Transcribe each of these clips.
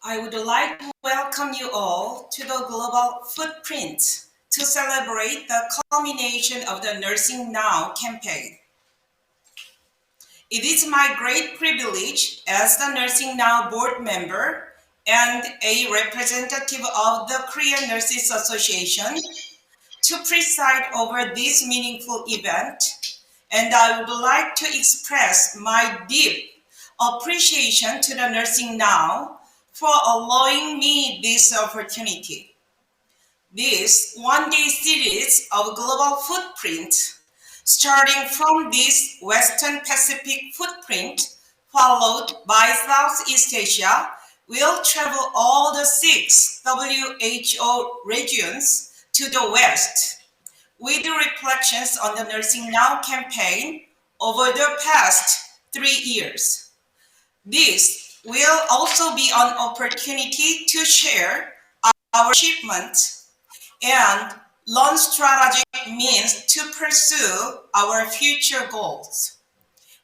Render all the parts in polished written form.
I would like to welcome you all to the Global Footprint to celebrate the culmination of the Nursing Now campaign. It is my great privilege as the Nursing Now board member and a representative of the Korean Nurses Association to preside over this meaningful event, and I would like to express my deep appreciation to the Nursing Now for allowing me this opportunity. This one-day series of Global Footprint, starting from this Western Pacific footprint, followed by Southeast Asia, will travel all the 6 WHO regions to the West, with reflections on the Nursing Now campaign over the past 3 years. This will also be an opportunity to share our achievements and learn strategic means to pursue our future goals.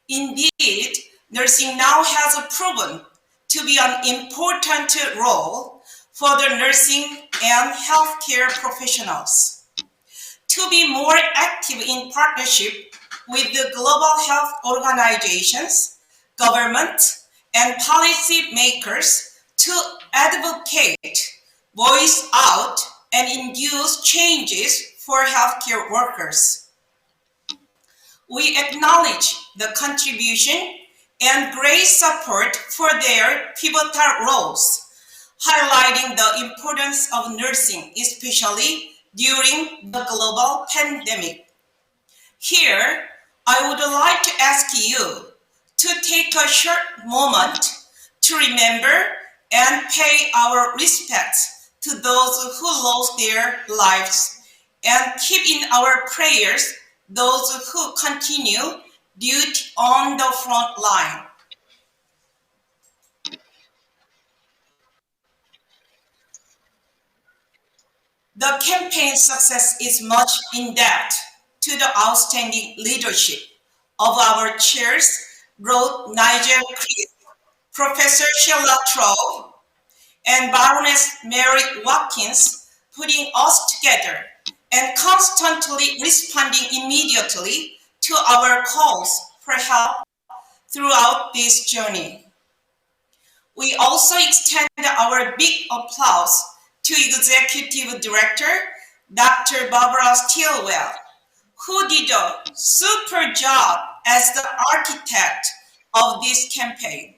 Indeed, Nursing Now has proven to be an important role for the nursing and healthcare professionals. To be more active in partnership with the global health organizations, government, and policy makers to advocate, voice out, and induce changes for healthcare workers. We acknowledge the contribution and great support for their pivotal roles, highlighting the importance of nursing, especially during the global pandemic. Here, I would like to ask you to take a short moment to remember and pay our respects to those who lost their lives and keep in our prayers those who continue duty on the front line. The campaign's success is much indebted to the outstanding leadership of our chairs, wrote Nigel Chris, Professor Sheila Trow, and Baroness Mary Watkins, putting us together and constantly responding immediately to our calls for help throughout this journey. We also extend our big applause to Executive Director Dr. Barbara Stilwell, who did a super job as the architect of this campaign.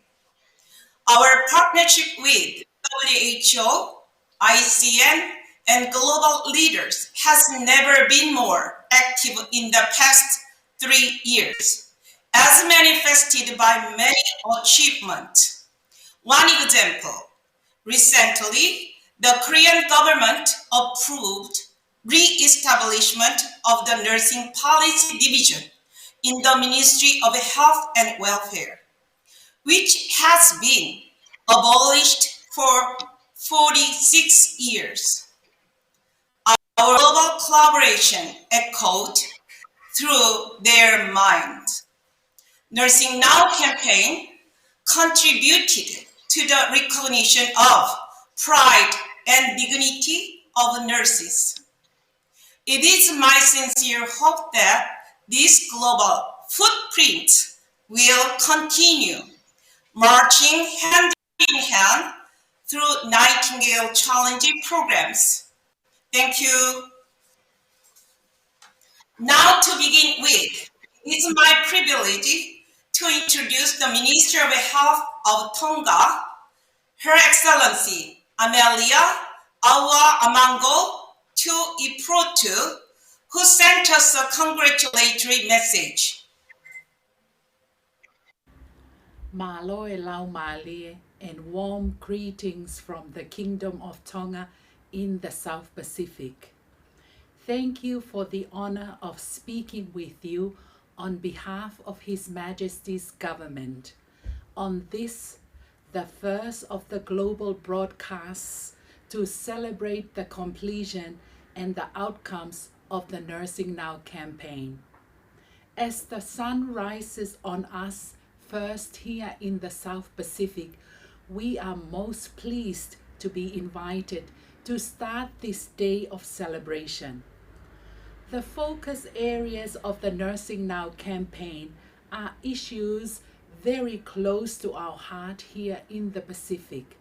Our partnership with WHO, ICN, and global leaders has never been more active in the past 3 years, as manifested by many achievements. One example, recently, the Korean government approved re-establishment of the Nursing Policy Division in the Ministry of Health and Welfare, which has been abolished for 46 years. Our global collaboration echoed through their mind. Nursing Now campaign contributed to the recognition of pride and dignity of nurses. It is my sincere hope that this global footprint will continue marching hand in hand through Nightingale challenging programs. Thank you. Now to begin with, it is my privilege to introduce the Minister of Health of Tonga, Her Excellency Amelia Awa Amango to Iprotu, who sent us a congratulatory message. Maloe lau malie and warm greetings from the Kingdom of Tonga in the South Pacific. Thank you for the honor of speaking with you on behalf of His Majesty's government on this, the first of the global broadcasts to celebrate the completion and the outcomes of the Nursing Now campaign. As the sun rises on us first here in the South Pacific, we are most pleased to be invited to start this day of celebration. The focus areas of the Nursing Now campaign are issues very close to our heart here in the Pacific: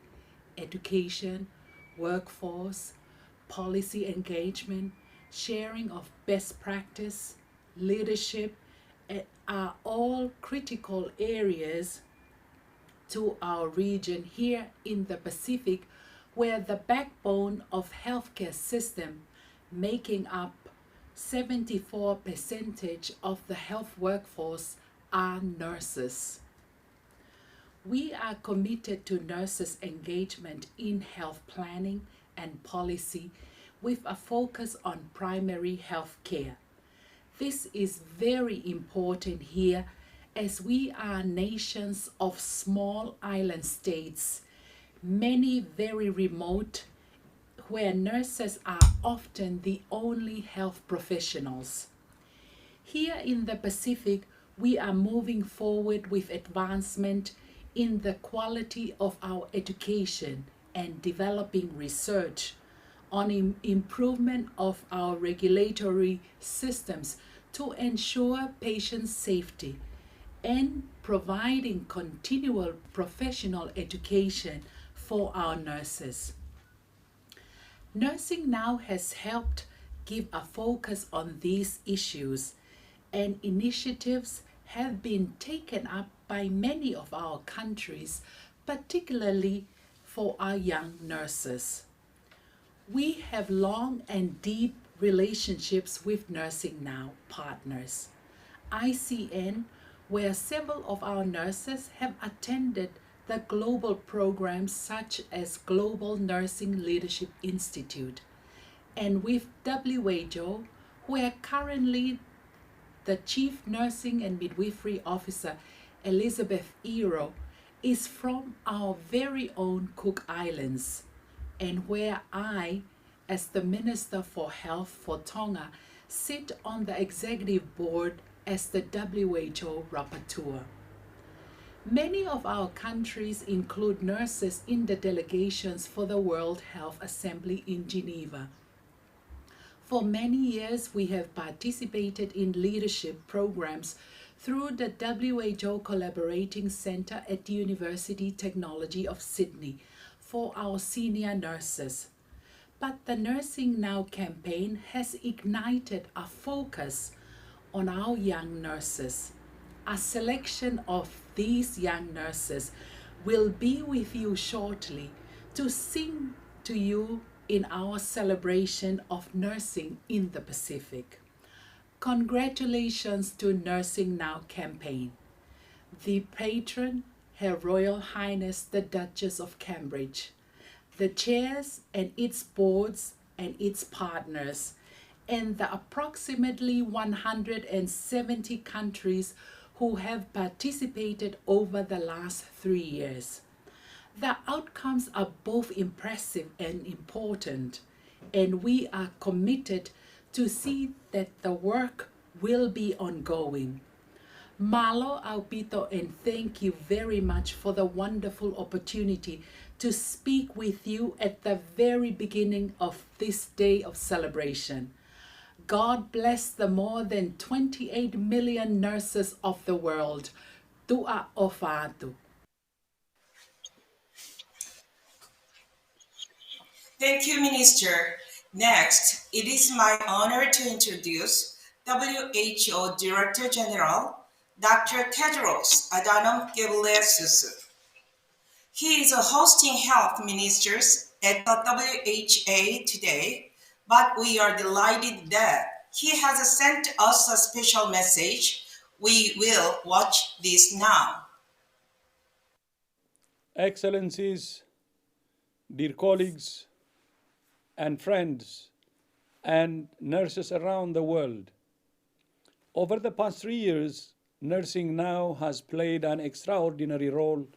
education, workforce, policy engagement, sharing of best practice, leadership are all critical areas to our region here in the Pacific, where the backbone of healthcare system, making up 74% of the health workforce, are nurses. We are committed to nurses' engagement in health planning and policy with a focus on primary health care. This is very important here as we are nations of small island states, many very remote, where nurses are often the only health professionals. Here in the Pacific, we are moving forward with advancement in the quality of our education and developing research on improvement of our regulatory systems to ensure patient safety and providing continual professional education for our nurses. Nursing Now has helped give a focus on these issues, and initiatives have been taken up by many of our countries, particularly for our young nurses. We have long and deep relationships with Nursing Now partners. ICN, where several of our nurses have attended the global programs such as Global Nursing Leadership Institute, and with WHO, where currently the Chief Nursing and Midwifery Officer, Elizabeth Ero, is from our very own Cook Islands, and where I, as the Minister for Health for Tonga, sit on the executive board as the WHO rapporteur. Many of our countries include nurses in the delegations for the World Health Assembly in Geneva. For many years, we have participated in leadership programs through the WHO Collaborating Center at the University Technology of Sydney for our senior nurses. But the Nursing Now campaign has ignited a focus on our young nurses. A selection of these young nurses will be with you shortly to sing to you in our celebration of nursing in the Pacific. Congratulations to Nursing Now campaign. The patron, Her Royal Highness the Duchess of Cambridge, the chairs and its boards and its partners, and the approximately 170 countries who have participated over the last 3 years. The outcomes are both impressive and important, and we are committed to see that the work will be ongoing. Malo Aupito, and thank you very much for the wonderful opportunity to speak with you at the very beginning of this day of celebration. God bless the more than 28 million nurses of the world. Tua ofatu. Thank you, Minister. Next, it is my honor to introduce WHO Director General, Dr. Tedros Adhanom Ghebreyesus. He is hosting health ministers at the WHA today, but we are delighted that he has sent us a special message. We will watch this now. Excellencies, dear colleagues and friends and nurses around the world. Over the past 3 years, Nursing Now has played an extraordinary role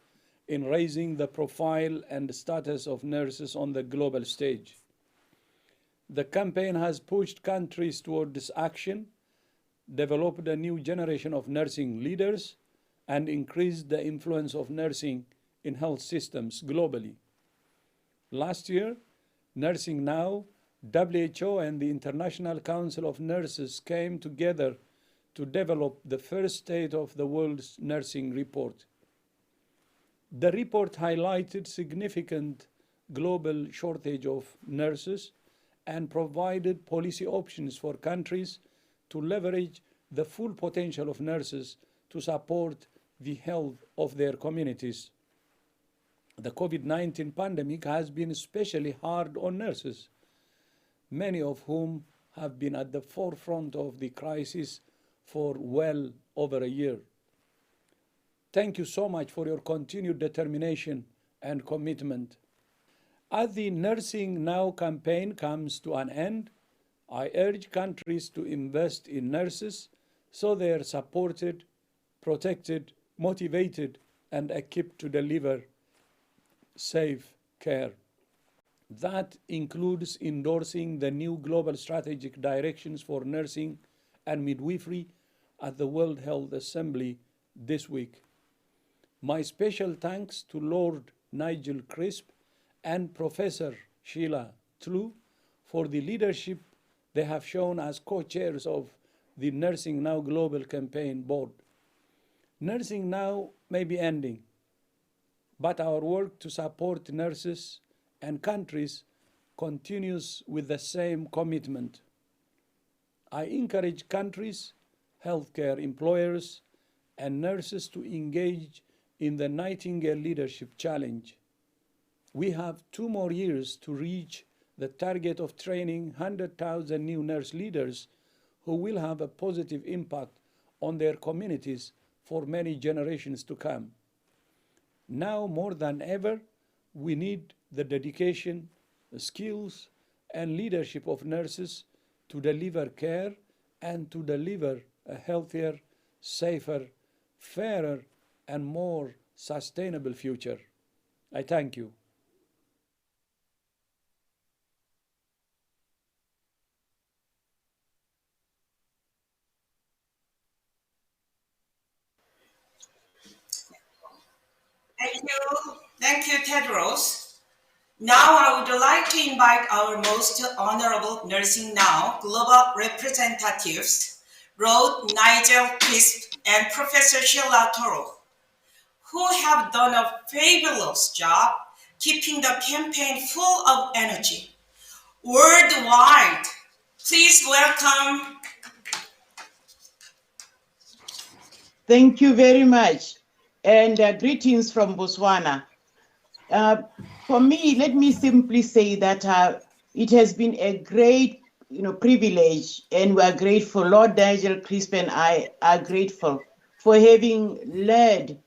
in raising the profile and status of nurses on the global stage. The campaign has pushed countries towards action, developed a new generation of nursing leaders, and increased the influence of nursing in health systems globally. Last year, Nursing Now, WHO, and the International Council of Nurses came together to develop the first State of the World's Nursing Report. The report highlighted significant global shortage of nurses and provided policy options for countries to leverage the full potential of nurses to support the health of their communities. The COVID-19 pandemic has been especially hard on nurses, many of whom have been at the forefront of the crisis for well over a year. Thank you so much for your continued determination and commitment. As the Nursing Now campaign comes to an end, I urge countries to invest in nurses so they are supported, protected, motivated, and equipped to deliver safe care. That includes endorsing the new global strategic directions for nursing and midwifery at the World Health Assembly this week. My special thanks to Lord Nigel Crisp and Professor Sheila Tlu for the leadership they have shown as co-chairs of the Nursing Now Global Campaign Board. Nursing Now may be ending, but our work to support nurses and countries continues with the same commitment. I encourage countries, healthcare employers, and nurses to engage in the Nightingale Leadership Challenge. We have 2 more years to reach the target of training 100,000 new nurse leaders who will have a positive impact on their communities for many generations to come. Now more than ever, we need the dedication, the skills, and leadership of nurses to deliver care and to deliver a healthier, safer, fairer, and more sustainable future. I thank you. Thank you, Tedros. Now I would like to invite our most honorable Nursing Now global representatives, Lord Nigel Crisp and Professor Sheila Toro, who have done a fabulous job keeping the campaign full of energy worldwide. Please welcome. Thank you very much, and greetings from Botswana. For me, let me simply say that it has been a great, privilege, and we are grateful. Lord Nigel Crisp and I are grateful for having led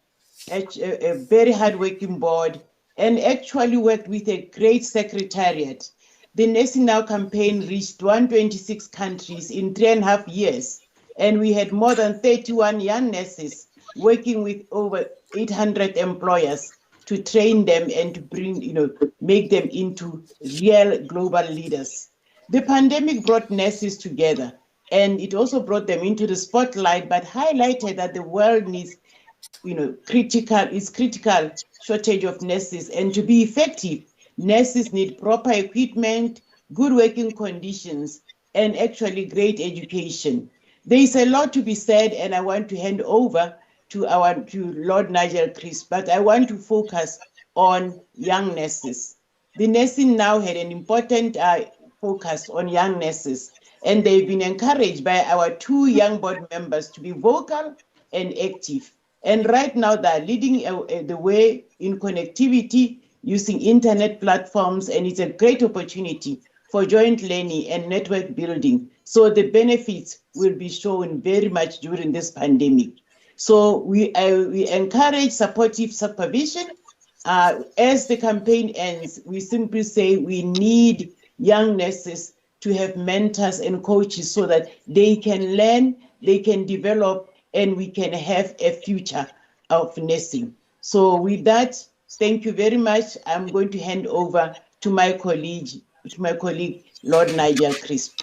a very hardworking board and actually worked with a great secretariat. The Nursing Now campaign reached 126 countries in 3.5 years, and we had more than 31 young nurses working with over 800 employers to train them and to bring, make them into real global leaders. The pandemic brought nurses together, and it also brought them into the spotlight, but highlighted that the world needs, critical shortage of nurses, and to be effective, nurses need proper equipment, good working conditions, and actually great education. There is a lot to be said, and I want to hand over to Lord Nigel Crisp, but I want to focus on young nurses. The Nursing Now had an important focus on young nurses, and they've been encouraged by our 2 young board members to be vocal and active. And right now they're leading the way in connectivity using internet platforms, and it's a great opportunity for joint learning and network building. So the benefits will be shown very much during this pandemic. So we encourage supportive supervision. As the campaign ends, we simply say we need young nurses to have mentors and coaches so that they can learn, they can develop, and we can have a future of nursing. So with that, thank you very much. I'm going to hand over to my colleague, Lord Nigel Crisp.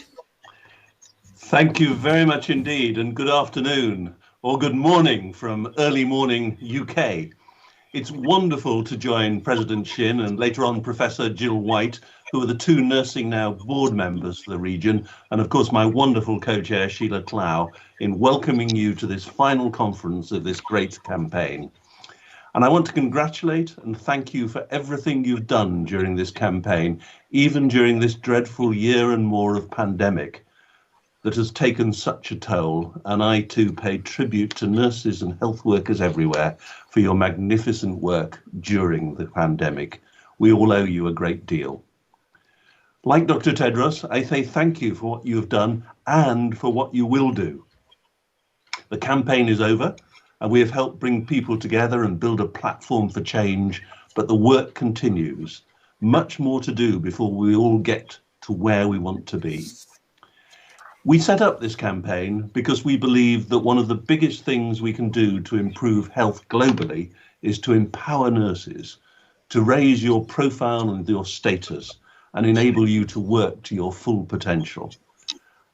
Thank you very much indeed, and good afternoon or good morning from early morning UK. It's wonderful to join President Shin and later on Professor Jill White, who are the two Nursing Now board members for the region, and of course my wonderful co-chair Sheila Clow, in welcoming you to this final conference of this great campaign. And I want to congratulate and thank you for everything you've done during this campaign, even during this dreadful year and more of pandemic that has taken such a toll. And I too pay tribute to nurses and health workers everywhere for your magnificent work during the pandemic. We all owe you a great deal. Like Dr. Tedros, I say thank you for what you have done and for what you will do. The campaign is over and we have helped bring people together and build a platform for change, but the work continues. Much more to do before we all get to where we want to be. We set up this campaign because we believe that one of the biggest things we can do to improve health globally is to empower nurses, to raise your profile and your status and enable you to work to your full potential.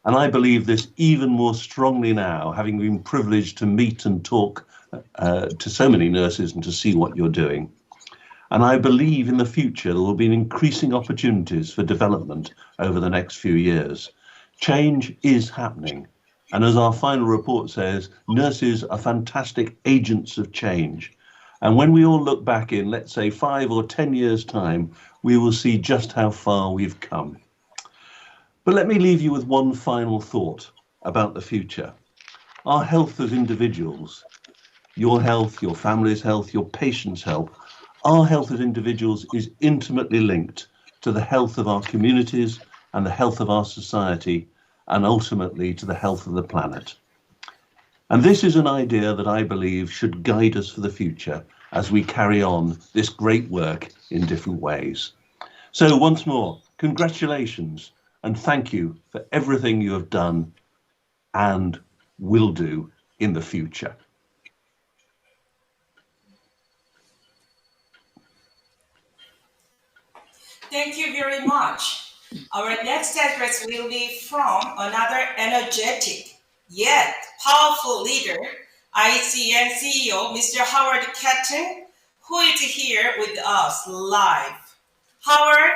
And I believe this even more strongly now, having been privileged to meet and talk to so many nurses and to see what you're doing. And I believe in the future there will be increasing opportunities for development over the next few years. Change is happening. And as our final report says, nurses are fantastic agents of change. And when we all look back in, let's say 5 or 10 years' time, we will see just how far we've come. But let me leave you with one final thought about the future. Our health as individuals, your health, your family's health, your patient's health, our health as individuals is intimately linked to the health of our communities and the health of our society, and ultimately to the health of the planet. And this is an idea that I believe should guide us for the future as we carry on this great work in different ways. So once more, congratulations and thank you for everything you have done and will do in the future. Thank you very much. Our next address will be from another energetic yet powerful leader, ICN CEO, Mr. Howard Catton, who is here with us live. Howard?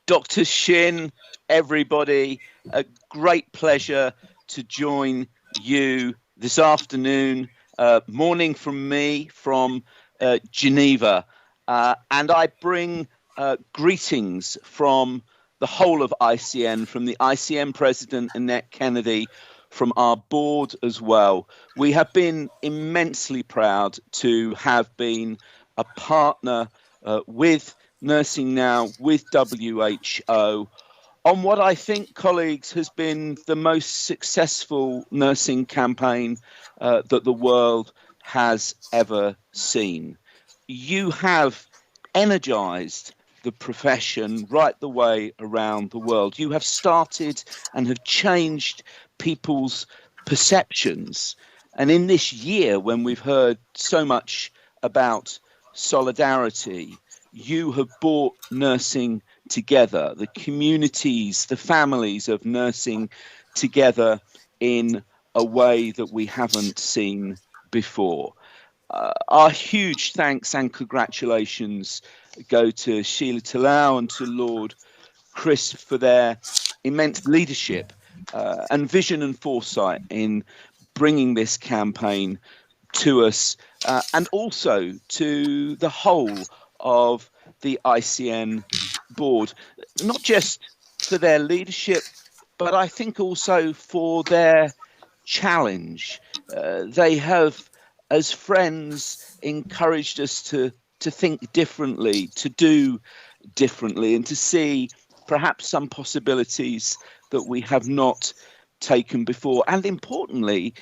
Dr. Shin, everybody, a great pleasure to join you this afternoon, morning from me from Geneva. And I bring greetings from the whole of ICN, from the ICN President Annette Kennedy, from our board as well. We have been immensely proud to have been a partner with Nursing Now, with WHO, on what I think, colleagues, has been the most successful nursing campaign that the world has ever seen. You have energized the profession right the way around the world. You have started and have changed people's perceptions. And in this year, when we've heard so much about solidarity, you have brought nursing together, the communities, the families of nursing together in a way that we haven't seen before. Our huge thanks and congratulations go to Sheila Clow and to Lord Chris for their immense leadership and vision and foresight in bringing this campaign to us, and also to the whole of the ICN board, not just for their leadership, but I think also for their challenge. They have, as friends, encouraged us to think differently, to do differently, and to see perhaps some possibilities that we have not taken before. And importantly,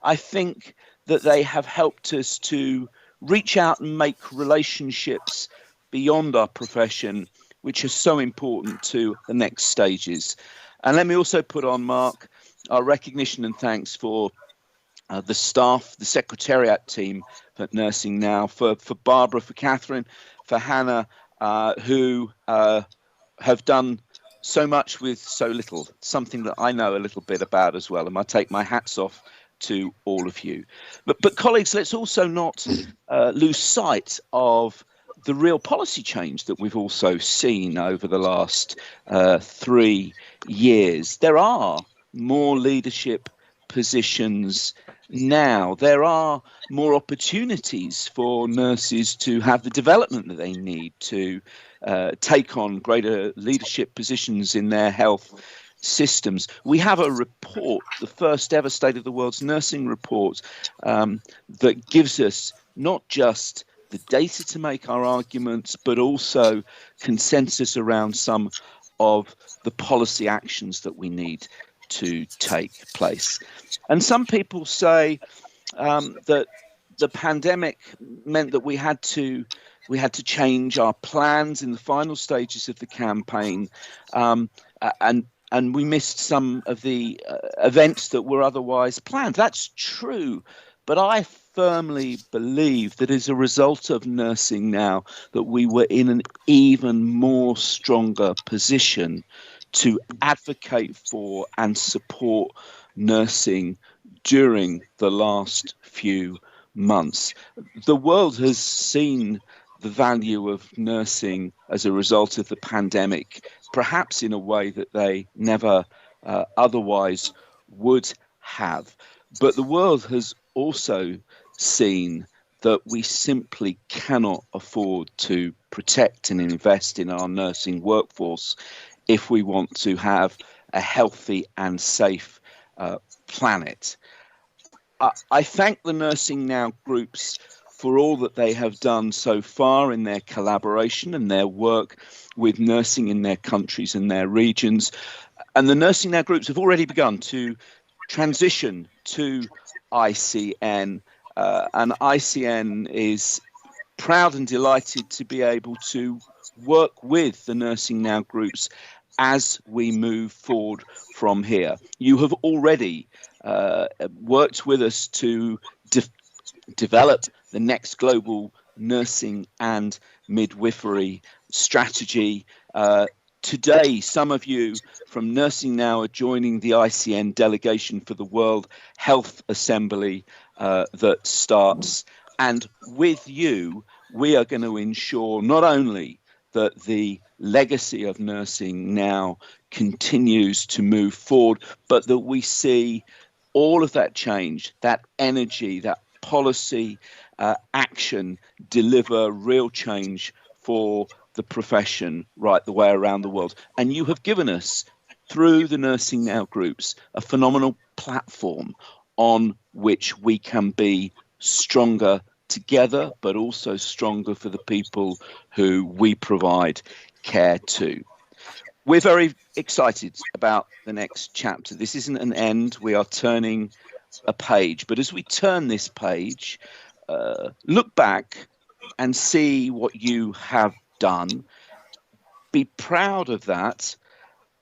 I think that they have helped us to reach out and make relationships beyond our profession, which is so important to the next stages. And let me also put on, Mark, our recognition and thanks for the staff, the secretariat team at Nursing Now, for Barbara, for Catherine, for Hannah, who have done so much with so little, something that I know a little bit about as well. And I take my hats off to all of you. But colleagues, let's also not lose sight of the real policy change that we've also seen over the last 3 years. There are more leadership positions now. There are more opportunities for nurses to have the development that they need to take on greater leadership positions in their health systems. We have a report, the first ever State of the World's Nursing report, that gives us not just the data to make our arguments, but also consensus around some of the policy actions that we need to take place. And some people say that the pandemic meant that we had to change our plans in the final stages of the campaign, and we missed some of the events that were otherwise planned. That's true, but I firmly believe that as a result of Nursing Now, that we were in an even more stronger position to advocate for and support nursing during the last few months. The world has seen the value of nursing as a result of the pandemic, perhaps in a way that they never otherwise would have. But the world has also seen that we simply cannot afford to protect and invest in our nursing workforce if we want to have a healthy and safe planet. I thank the Nursing Now groups for all that they have done so far in their collaboration and their work with nursing in their countries and their regions. And the Nursing Now groups have already begun to transition to ICN, and ICN is proud and delighted to be able to work with the Nursing Now groups as we move forward from here. You have already worked with us to develop the next global nursing and midwifery strategy. Today, some of you from Nursing Now are joining the ICN delegation for the World Health Assembly that starts. And with you, we are going to ensure not only that the legacy of Nursing Now continues to move forward, but that we see all of that change, that energy, that policy action deliver real change for the profession right the way around the world. And you have given us, through the Nursing Now groups, a phenomenal platform on which we can be stronger together, but also stronger for the people who we provide care to. We're very excited about the next chapter. This isn't an end. We are turning a page. But as we turn this page, look back and see what you have done. Be proud of that,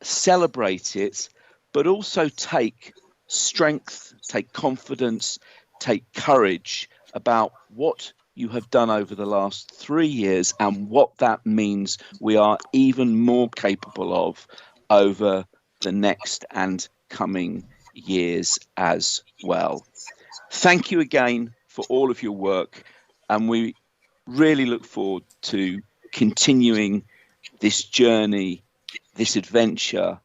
celebrate it, but also take strength, take confidence, take courage about what you have done over the last 3 years and what that means we are even more capable of over the next and coming years as well. Thank you again for all of your work, and we really look forward to continuing this journey, this adventure,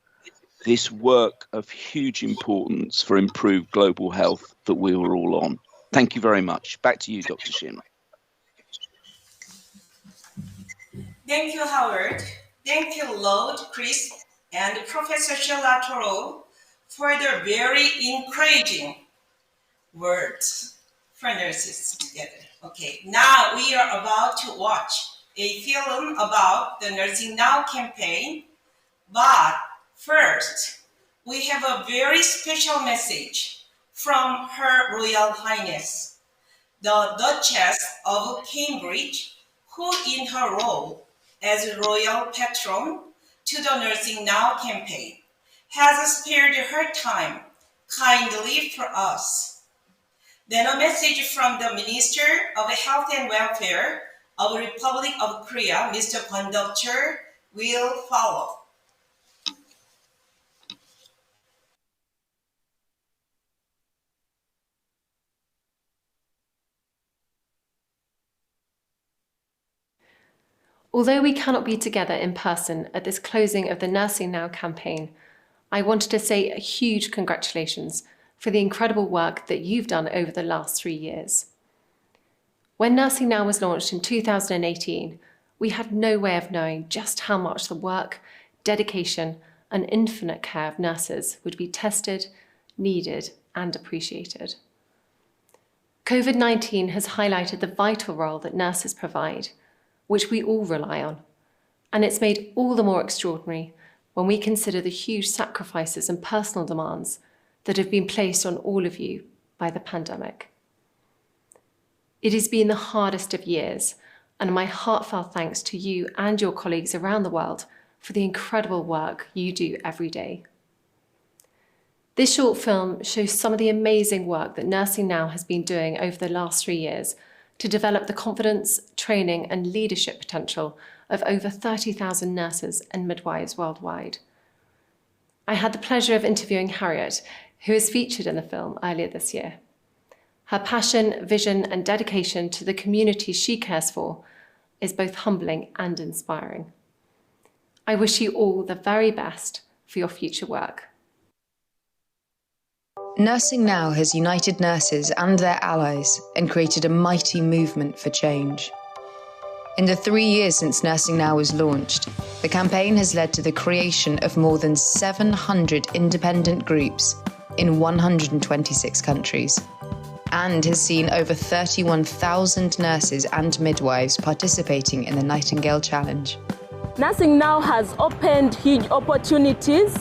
this work of huge importance for improved global health that we were all on. Thank you very much. Back to you, Dr. Shin. Thank you, Howard. Thank you, Lord, Chris, and Professor Sheila Toro for their very encouraging words for nurses together. Okay, now we are about to watch a film about the Nursing Now campaign, but first, we have a very special message from Her Royal Highness, the Duchess of Cambridge, who in her role as Royal Patron to the Nursing Now campaign has spared her time kindly for us. Then a message from the Minister of Health and Welfare of the Republic of Korea, Mr. Conductor, will follow. Although we cannot be together in person at this closing of the Nursing Now campaign, I wanted to say a huge congratulations for the incredible work that you've done over the last 3 years. When Nursing Now was launched in 2018, we had no way of knowing just how much the work, dedication, and infinite care of nurses would be tested, needed, and appreciated. COVID-19 has highlighted the vital role that nurses provide, which we all rely on, and it's made all the more extraordinary when we consider the huge sacrifices and personal demands that have been placed on all of you by the pandemic. It has been the hardest of years, and my heartfelt thanks to you and your colleagues around the world for the incredible work you do every day. This short film shows some of the amazing work that Nursing Now has been doing over the last 3 years to develop the confidence, training, and leadership potential of over 30,000 nurses and midwives worldwide. I had the pleasure of interviewing Harriet, who is featured in the film earlier this year. Her passion, vision, and dedication to the community she cares for is both humbling and inspiring. I wish you all the very best for your future work. Nursing Now has united nurses and their allies and created a mighty movement for change. In the 3 years since Nursing Now was launched, the campaign has led to the creation of more than 700 independent groups in 126 countries, and has seen over 31,000 nurses and midwives participating in the Nightingale Challenge. Nursing Now has opened huge opportunities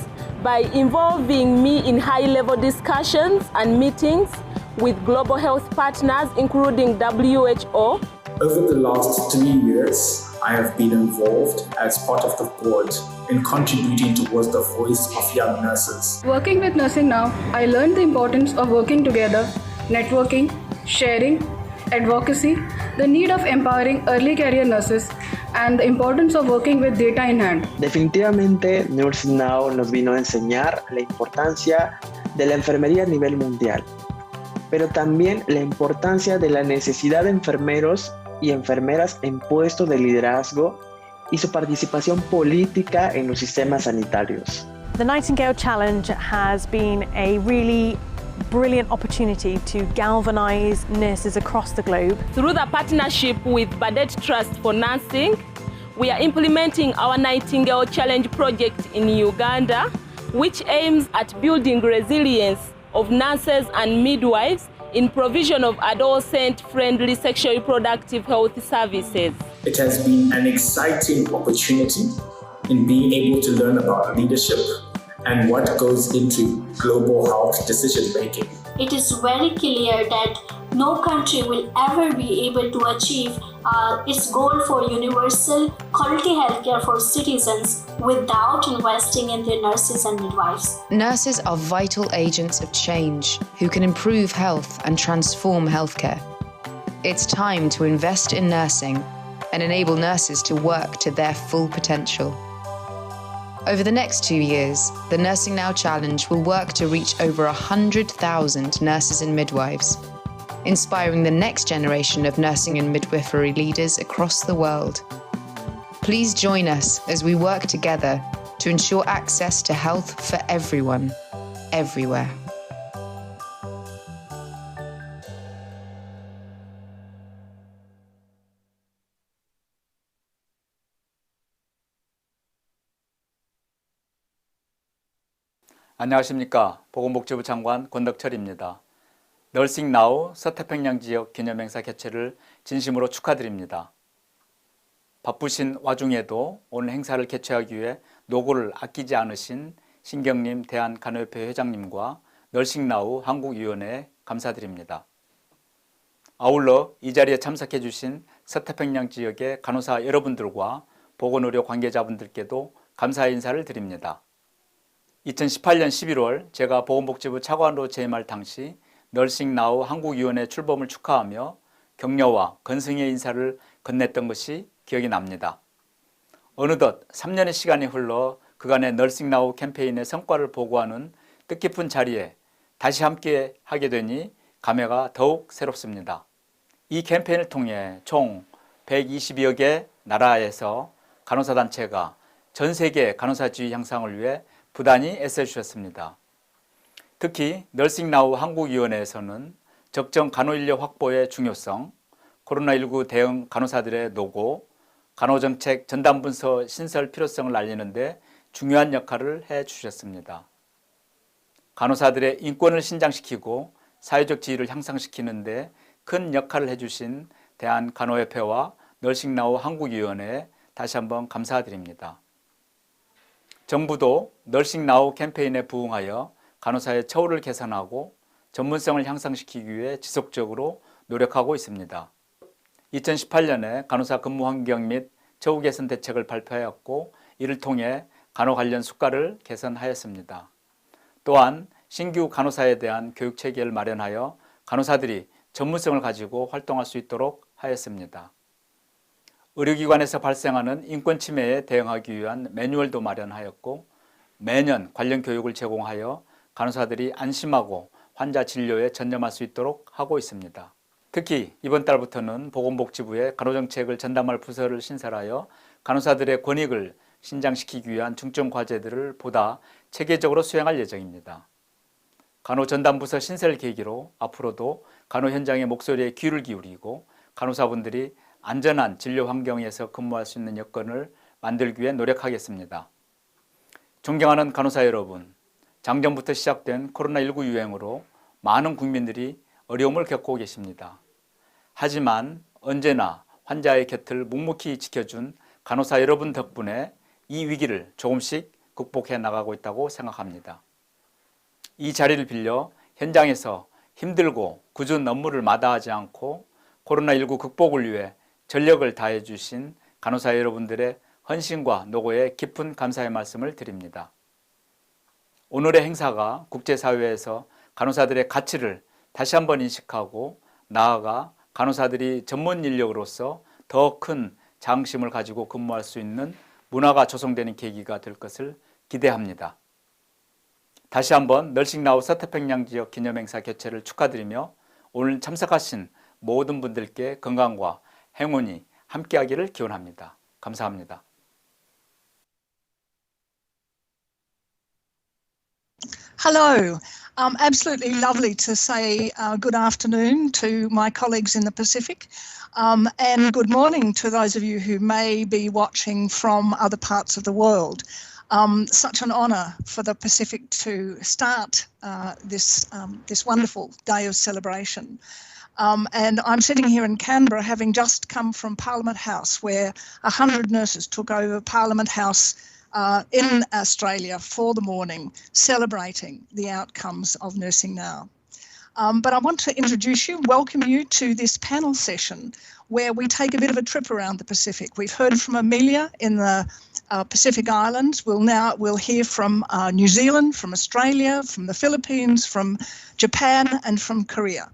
by involving me in high-level discussions and meetings with global health partners, including WHO. Over the last 3 years, I have been involved as part of the board in contributing towards the voice of young nurses. Working with Nursing Now, I learned the importance of working together, networking, sharing, advocacy, the need of empowering early career nurses, and the importance of working with data in hand. Definitivamente, Nursing Now nos vino a enseñar la importancia de la enfermería a nivel mundial, pero también la importancia de la necesidad de enfermeros y enfermeras en puestos de liderazgo y su participación política en los sistemas sanitarios. The Nightingale Challenge has been a really brilliant opportunity to galvanise nurses across the globe. Through the partnership with Badet Trust for Nursing, we are implementing our Nightingale Challenge project in Uganda, which aims at building resilience of nurses and midwives in provision of adolescent-friendly sexual reproductive health services. It has been an exciting opportunity in being able to learn about leadership and what goes into global health decision-making. It is very clear that no country will ever be able to achieve its goal for universal quality healthcare for citizens without investing in their nurses and midwives. Nurses are vital agents of change who can improve health and transform healthcare. It's time to invest in nursing and enable nurses to work to their full potential. Over the next 2 years, the Nursing Now Challenge will work to reach over 100,000 nurses and midwives, inspiring the next generation of nursing and midwifery leaders across the world. Please join us as we work together to ensure access to health for everyone, everywhere. 안녕하십니까. 보건복지부 장관 권덕철입니다. 너싱 나우 서태평양 지역 기념행사 개최를 진심으로 축하드립니다. 바쁘신 와중에도 오늘 행사를 개최하기 위해 노고를 아끼지 않으신 신경림 대한간호협회 회장님과 너싱 나우 한국위원회에 감사드립니다. 아울러 이 자리에 참석해 주신 서태평양 지역의 간호사 여러분들과 보건의료 관계자분들께도 감사의 인사를 드립니다. 2018년 11월 제가 보건복지부 차관으로 재임할 당시 너싱 나우 한국위원회 출범을 축하하며 격려와 건승의 인사를 건넸던 것이 기억이 납니다. 어느덧 3년의 시간이 흘러 그간의 너싱 나우 캠페인의 성과를 보고하는 뜻깊은 자리에 다시 함께 하게 되니 감회가 더욱 새롭습니다. 이 캠페인을 통해 총 122여 개 나라에서 간호사단체가 전 세계 간호사 지위 향상을 위해 부단히 애써주셨습니다. 특히 널싱나우 한국위원회에서는 적정 간호인력 확보의 중요성, 코로나19 대응 간호사들의 노고, 간호정책 전담분서 신설 필요성을 알리는 데 중요한 역할을 해주셨습니다. 간호사들의 인권을 신장시키고 사회적 지위를 향상시키는 데 큰 역할을 해주신 대한간호협회와 널싱나우 한국위원회에 다시 한번 감사드립니다. 정부도 널싱나우 캠페인에 부응하여 간호사의 처우를 개선하고 전문성을 향상시키기 위해 지속적으로 노력하고 있습니다. 2018년에 간호사 근무 환경 및 처우 개선 대책을 발표하였고 이를 통해 간호 관련 수가를 개선하였습니다. 또한 신규 간호사에 대한 교육 체계를 마련하여 간호사들이 전문성을 가지고 활동할 수 있도록 하였습니다. 의료기관에서 발생하는 인권 침해에 대응하기 위한 매뉴얼도 마련하였고 매년 관련 교육을 제공하여 간호사들이 안심하고 환자 진료에 전념할 수 있도록 하고 있습니다. 특히 이번 달부터는 보건복지부에 간호정책을 전담할 부서를 신설하여 간호사들의 권익을 신장시키기 위한 중점 과제들을 보다 체계적으로 수행할 예정입니다. 간호전담부서 신설 계기로 앞으로도 간호 현장의 목소리에 귀를 기울이고 간호사분들이 안전한 진료 환경에서 근무할 수 있는 여건을 만들기 위해 노력하겠습니다. 존경하는 간호사 여러분, 작년부터 시작된 코로나19 유행으로 많은 국민들이 어려움을 겪고 계십니다. 하지만 언제나 환자의 곁을 묵묵히 지켜준 간호사 여러분 덕분에 이 위기를 조금씩 극복해 나가고 있다고 생각합니다. 이 자리를 빌려 현장에서 힘들고 굳은 업무를 마다하지 않고 코로나19 극복을 위해 전력을 다해 주신 간호사 여러분들의 헌신과 노고에 깊은 감사의 말씀을 드립니다. 오늘의 행사가 국제사회에서 간호사들의 가치를 다시 한번 인식하고 나아가 간호사들이 전문 인력으로서 더 큰 자긍심을 가지고 근무할 수 있는 문화가 조성되는 계기가 될 것을 기대합니다. 다시 한번 널싱나우 서태평양 지역 기념행사 개최를 축하드리며 오늘 참석하신 모든 분들께 건강과 행운이 함께하기를 기원합니다. 감사합니다. Hello. Absolutely lovely to say good afternoon to my colleagues in the Pacific and good morning to those of you who may be watching from other parts of the world. Such an honour for the Pacific to start this wonderful day of celebration. And I'm sitting here in Canberra having just come from Parliament House where 100 nurses took over Parliament House in Australia for the morning, celebrating the outcomes of Nursing Now. But I want to introduce you, welcome you to this panel session where we take a bit of a trip around the Pacific. We've heard from Amelia in the Pacific Islands. We'll hear from New Zealand, from Australia, from the Philippines, from Japan and from Korea.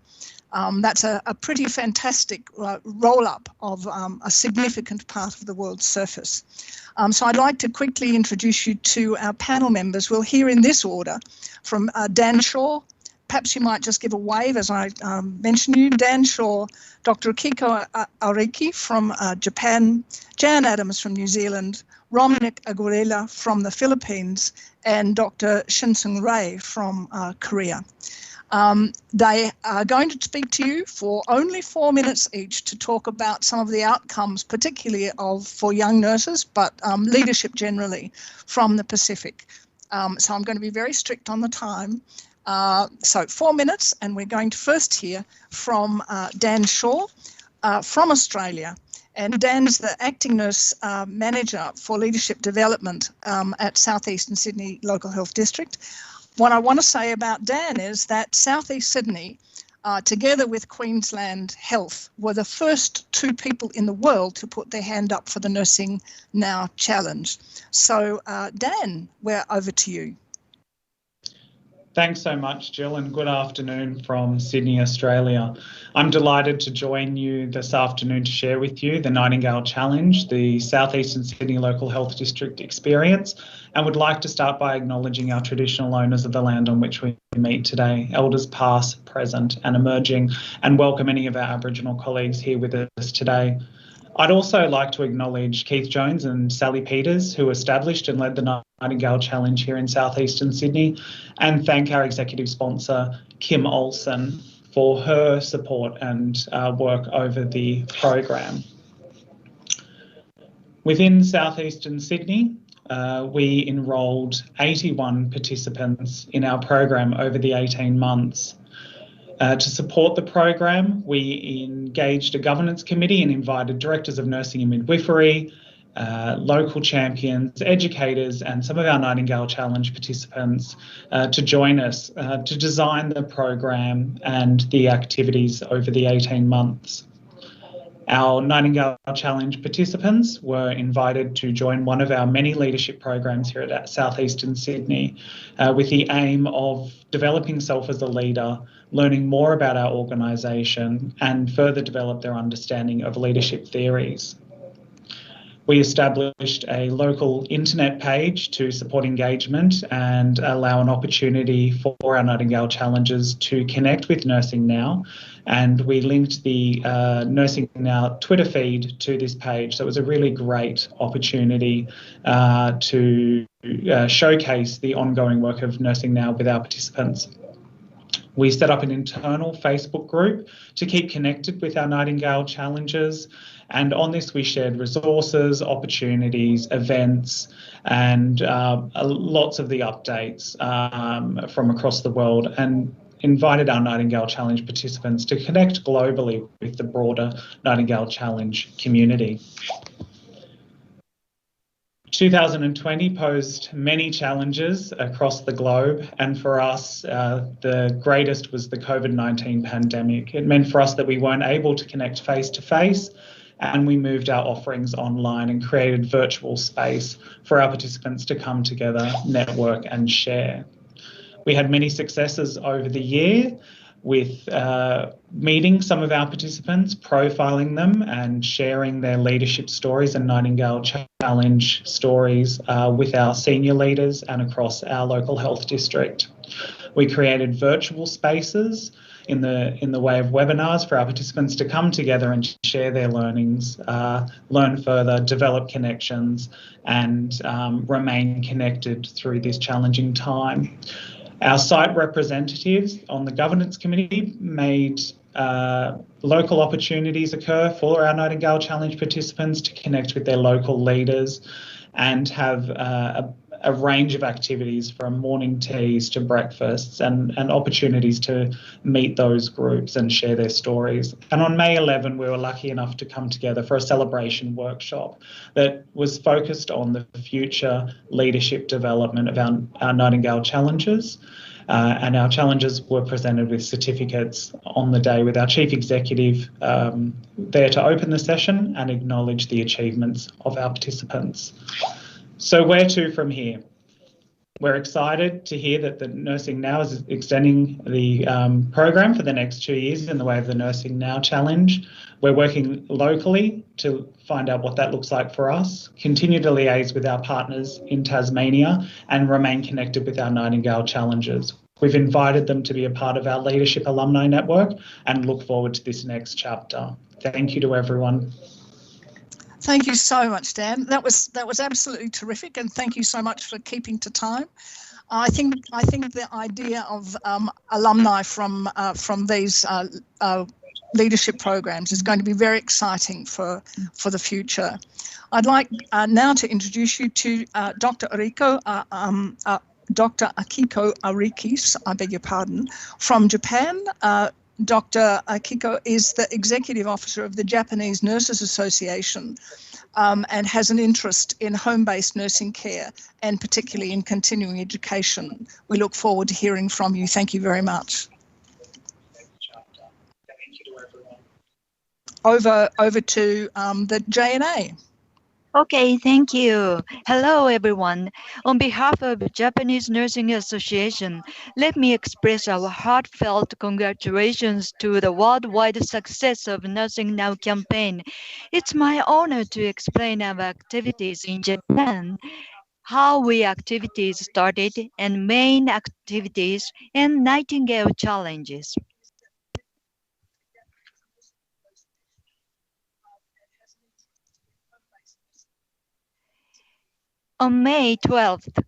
That's a pretty fantastic roll-up of a significant part of the world's surface. So I'd like to quickly introduce you to our panel members. We'll hear in this order from Dan Shaw. Perhaps you might just give a wave as I mention you. Dan Shaw, Dr. Akiko Ariki from Japan, Jan Adams from New Zealand, Romnik Aguilera from the Philippines, and Dr. Shinsung Ray from Korea. They are going to speak to you for only 4 minutes each to talk about some of the outcomes, particularly for young nurses, but leadership generally from the Pacific. So I'm going to be very strict on the time. So 4 minutes, and we're going to first hear from Dan Shaw from Australia. And Dan's the Acting Nurse Manager for Leadership Development at South Eastern Sydney Local Health District. What I want to say about Dan is that South East Sydney, together with Queensland Health, were the first two people in the world to put their hand up for the Nursing Now Challenge. So Dan, we're over to you. Thanks so much, Jill, and good afternoon from Sydney, Australia. I'm delighted to join you this afternoon to share with you the Nightingale Challenge, the South Eastern Sydney Local Health District experience, and would like to start by acknowledging our traditional owners of the land on which we meet today, elders past, present and emerging, and welcome any of our Aboriginal colleagues here with us today. I'd also like to acknowledge Keith Jones and Sally Peters, who established and led the Nightingale Challenge here in southeastern Sydney, and thank our executive sponsor, Kim Olsen, for her support and work over the program. Within southeastern Sydney, we enrolled 81 participants in our program over the 18 months. To support the program, we engaged a governance committee and invited directors of nursing and midwifery, local champions, educators, and some of our Nightingale Challenge participants to join us to design the program and the activities over the 18 months. Our Nightingale Challenge participants were invited to join one of our many leadership programs here at Southeastern Sydney with the aim of developing self as a leader, learning more about our organisation and further develop their understanding of leadership theories. We established a local internet page to support engagement and allow an opportunity for our Nightingale Challengers to connect with Nursing Now. And we linked the Nursing Now Twitter feed to this page. So it was a really great opportunity to showcase the ongoing work of Nursing Now with our participants. We set up an internal Facebook group to keep connected with our Nightingale Challengers. And on this, we shared resources, opportunities, events, and lots of the updates from across the world, and invited our Nightingale Challenge participants to connect globally with the broader Nightingale Challenge community. 2020 posed many challenges across the globe, and for us, the greatest was the COVID-19 pandemic. It meant for us that we weren't able to connect face-to-face, and we moved our offerings online and created virtual space for our participants to come together, network and share. We had many successes over the year with meeting some of our participants, profiling them and sharing their leadership stories and Nightingale Challenge stories with our senior leaders and across our local health district. We created virtual spaces in the way of webinars for our participants to come together and share their learnings, learn further, develop connections and remain connected through this challenging time. Our site representatives on the governance committee made local opportunities occur for our Nightingale Challenge participants to connect with their local leaders and have a range of activities from morning teas to breakfasts and opportunities to meet those groups and share their stories. And on May 11, we were lucky enough to come together for a celebration workshop that was focused on the future leadership development of our Nightingale Challengers. And our challengers were presented with certificates on the day with our Chief Executive there to open the session and acknowledge the achievements of our participants. So where to from here? We're excited to hear that the Nursing Now is extending the program for the next 2 years in the way of the Nursing Now Challenge. We're working locally to find out what that looks like for us, continue to liaise with our partners in Tasmania and remain connected with our Nightingale Challengers. We've invited them to be a part of our Leadership Alumni Network and look forward to this next chapter. Thank you to everyone. Thank you so much, Dan. That was absolutely terrific, and thank you so much for keeping to time. I think the idea of alumni from these leadership programs is going to be very exciting for the future. I'd like now to introduce you to Dr. Akiko Arikis, I beg your pardon, from Japan. Dr. Akiko is the Executive Officer of the Japanese Nurses Association and has an interest in home-based nursing care and particularly in continuing education. We look forward to hearing from you. Thank you very much. Over to the JNA. Okay, thank you. Hello, everyone. On behalf of the Japanese Nursing Association, let me express our heartfelt congratulations to the worldwide success of Nursing Now campaign. It's my honor to explain our activities in Japan, how we activities started, and main activities and Nightingale challenges. On May 12th,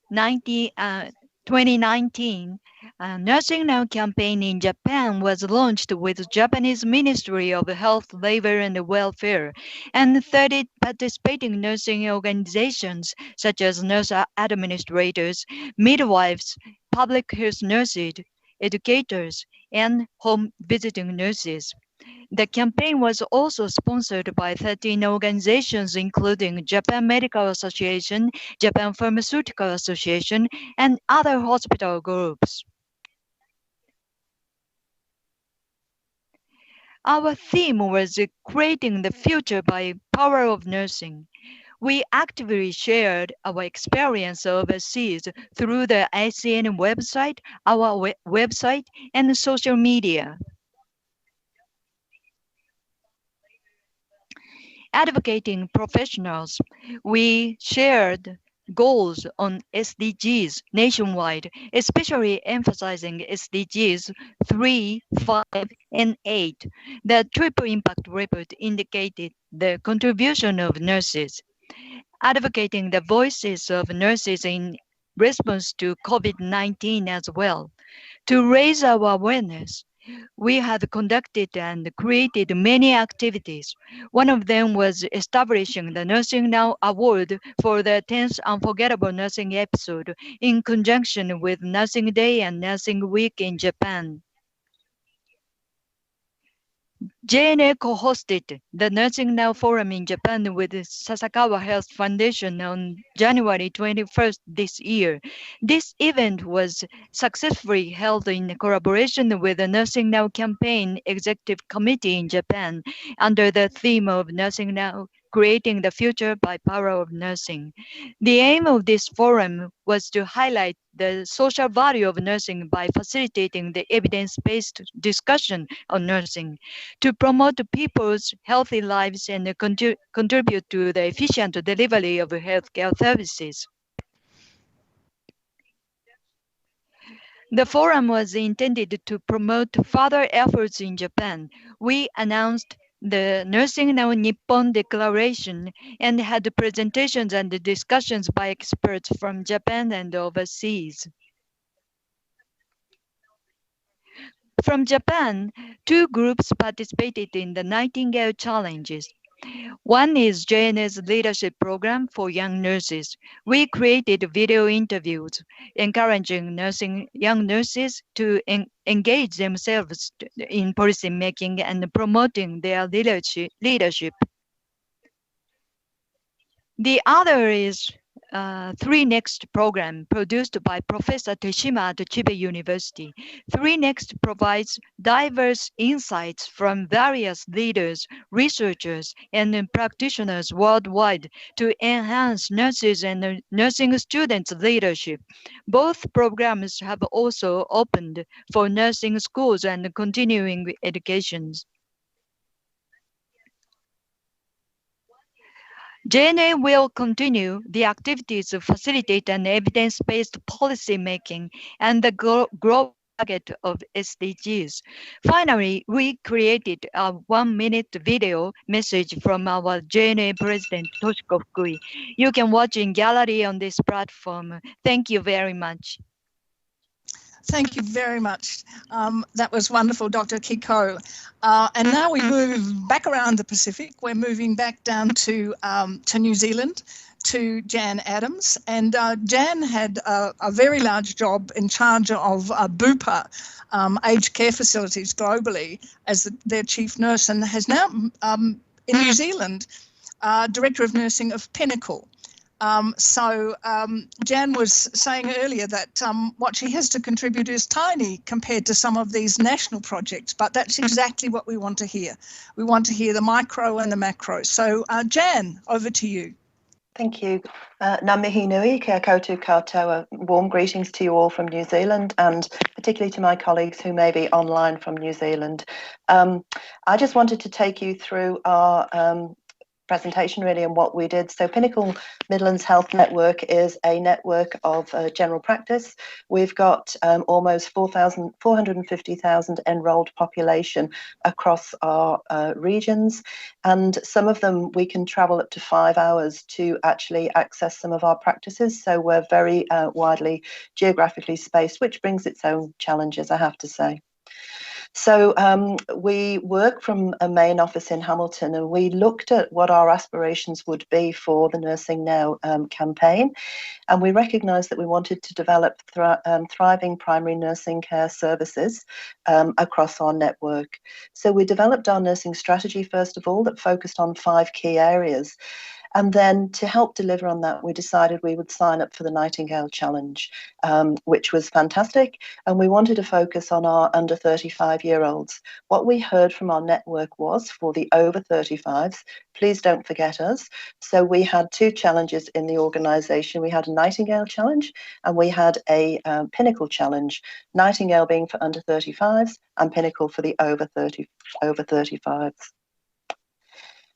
2019, a Nursing Now campaign in Japan was launched with Japanese Ministry of Health, Labor and Welfare and 30 participating nursing organizations such as nurse administrators, midwives, public health nurses, educators, and home visiting nurses. The campaign was also sponsored by 13 organizations, including Japan Medical Association, Japan Pharmaceutical Association, and other hospital groups. Our theme was creating the future by power of nursing. We actively shared our experience overseas through the ICN website, our website, and social media. Advocating professionals, we shared goals on SDGs nationwide, especially emphasizing SDGs 3, 5, and 8. The triple impact report indicated the contribution of nurses. Advocating the voices of nurses in response to COVID-19 as well. To raise our awareness, we have conducted and created many activities. One of them was establishing the Nursing Now Award for the 10th Unforgettable Nursing episode in conjunction with Nursing Day and Nursing Week in Japan. JNA co-hosted the Nursing Now Forum in Japan with Sasakawa Health Foundation on January 21st this year. This event was successfully held in collaboration with the Nursing Now Campaign Executive Committee in Japan under the theme of Nursing Now, Creating the Future by Power of Nursing. The aim of this forum was to highlight the social value of nursing by facilitating the evidence-based discussion on nursing, to promote people's healthy lives and contribute to the efficient delivery of healthcare services. The forum was intended to promote further efforts in Japan. We announced the Nursing Now Nippon Declaration and had presentations and discussions by experts from Japan and overseas. From Japan, 2 groups participated in the Nightingale challenges. One is JNS Leadership Program for young nurses. We created video interviews, encouraging young nurses to engage themselves in policy making and promoting their leadership. The other is 3Next program produced by Professor Teshima at Chiba University. 3Next provides diverse insights from various leaders, researchers, and practitioners worldwide to enhance nurses and nursing students' leadership. Both programs have also opened for nursing schools and continuing educations. JNA will continue the activities to facilitate an evidence-based policy making and the global target of SDGs. Finally, we created a 1-minute video message from our JNA President, Toshiko Fukui. You can watch in gallery on this platform. Thank you very much. Thank you very much. That was wonderful, Dr. Kiko. And now we move back around the Pacific. We're moving back down to New Zealand, to Jan Adams. And Jan had a very large job in charge of Bupa aged care facilities globally as their chief nurse, and has now in New Zealand, Director of Nursing of Pinnacle. Jan was saying earlier that what she has to contribute is tiny compared to some of these national projects, but that's exactly what we want to hear. We want to hear the micro and the macro. So Jan, over to you. Thank you. Ngā mihi nui, kia koutou katoa. Warm greetings to you all from New Zealand, and particularly to my colleagues who may be online from New Zealand. I just wanted to take you through our presentation really and what we did. So Pinnacle Midlands Health Network is a network of general practice. We've got almost 450,000 enrolled population across our regions, and some of them we can travel up to 5 hours to actually access some of our practices. So we're very widely geographically spaced, which brings its own challenges, I have to say. So we work from a main office in Hamilton, and we looked at what our aspirations would be for the Nursing Now campaign. And we recognised that we wanted to develop thriving primary nursing care services across our network. So we developed our nursing strategy, first of all, that focused on 5 key areas. And then to help deliver on that, we decided we would sign up for the Nightingale Challenge, which was fantastic. And we wanted to focus on our under 35-year-olds. What we heard from our network was for the over 35s, please don't forget us. So we had 2 challenges in the organisation. We had a Nightingale Challenge and we had a Pinnacle Challenge. Nightingale being for under 35s and Pinnacle for the over 35s.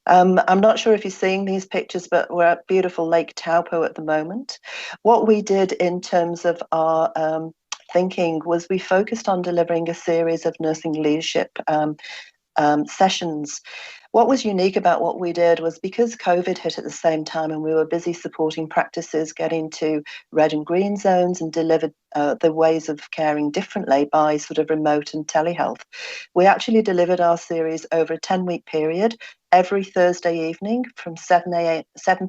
I'm not sure if you're seeing these pictures, but we're at beautiful Lake Taupo at the moment. What we did in terms of our thinking was we focused on delivering a series of nursing leadership sessions. What was unique about what we did was because COVID hit at the same time and we were busy supporting practices get into red and green zones and delivered the ways of caring differently by sort of remote and telehealth. We actually delivered our series over a 10-week period every Thursday evening from 7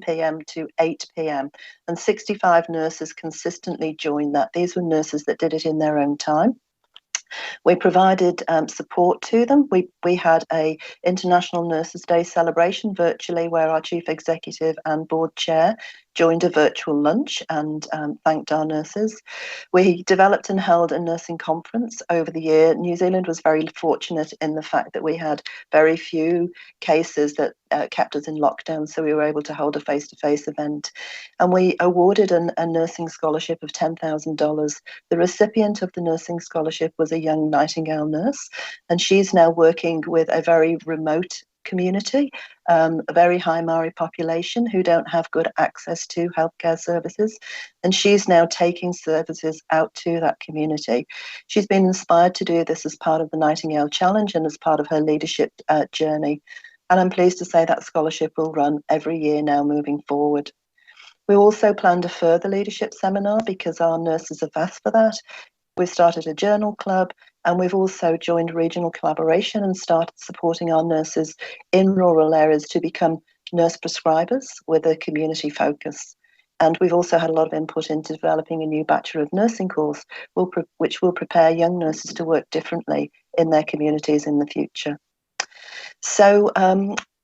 p.m. to 8 p.m. and 65 nurses consistently joined that. These were nurses that did it in their own time. We provided support to them. We had a International Nurses Day celebration virtually where our Chief Executive and Board Chair joined a virtual lunch and thanked our nurses. We developed and held a nursing conference over the year. New Zealand was very fortunate in the fact that we had very few cases that kept us in lockdown, so we were able to hold a face-to-face event. And we awarded a nursing scholarship of $10,000. The recipient of the nursing scholarship was a young Nightingale nurse, and she's now working with a very remote community, a very high Maori population who don't have good access to healthcare services, and she's now taking services out to that community. She's been inspired to do this as part of the Nightingale Challenge and as part of her leadership journey, and I'm pleased to say that scholarship will run every year now moving forward. We also planned a further leadership seminar because our nurses have asked for that. We've started a journal club, and we've also joined regional collaboration and started supporting our nurses in rural areas to become nurse prescribers with a community focus. And we've also had a lot of input into developing a new Bachelor of Nursing course, which will prepare young nurses to work differently in their communities in the future. So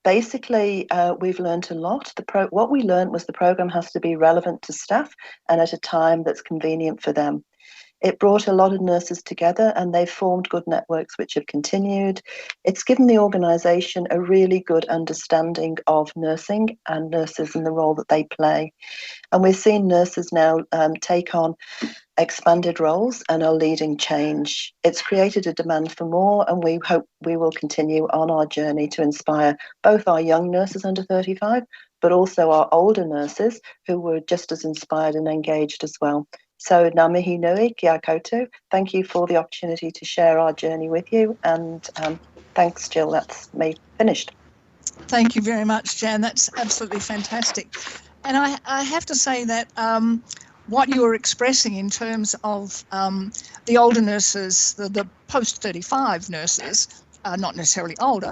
basically, we've learned a lot. What we learned was the program has to be relevant to staff and at a time that's convenient for them. It brought a lot of nurses together and they've formed good networks which have continued. It's given the organisation a really good understanding of nursing and nurses and the role that they play. And we've seen nurses now take on expanded roles and are leading change. It's created a demand for more, and we hope we will continue on our journey to inspire both our young nurses under 35, but also our older nurses who were just as inspired and engaged as well. So ngā mihi nui kia koutou. Thank you for the opportunity to share our journey with you. And thanks, Jill. That's me finished. Thank you very much, Jan. That's absolutely fantastic. And I have to say that what you're expressing in terms of the older nurses, the post-35 nurses, not necessarily older,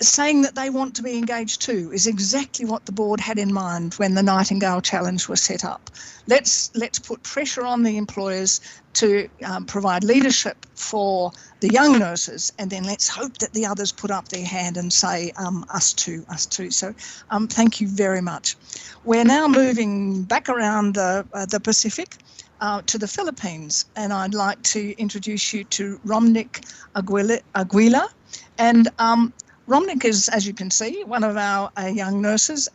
saying that they want to be engaged too is exactly what the board had in mind when the Nightingale Challenge was set up. Let's put pressure on the employers to provide leadership for the young nurses, and then let's hope that the others put up their hand and say us too. So thank you very much. We're now moving back around the Pacific to the Philippines, and I'd like to introduce you to Romnick Aguila. And Romnick is, as you can see, one of our young nurses.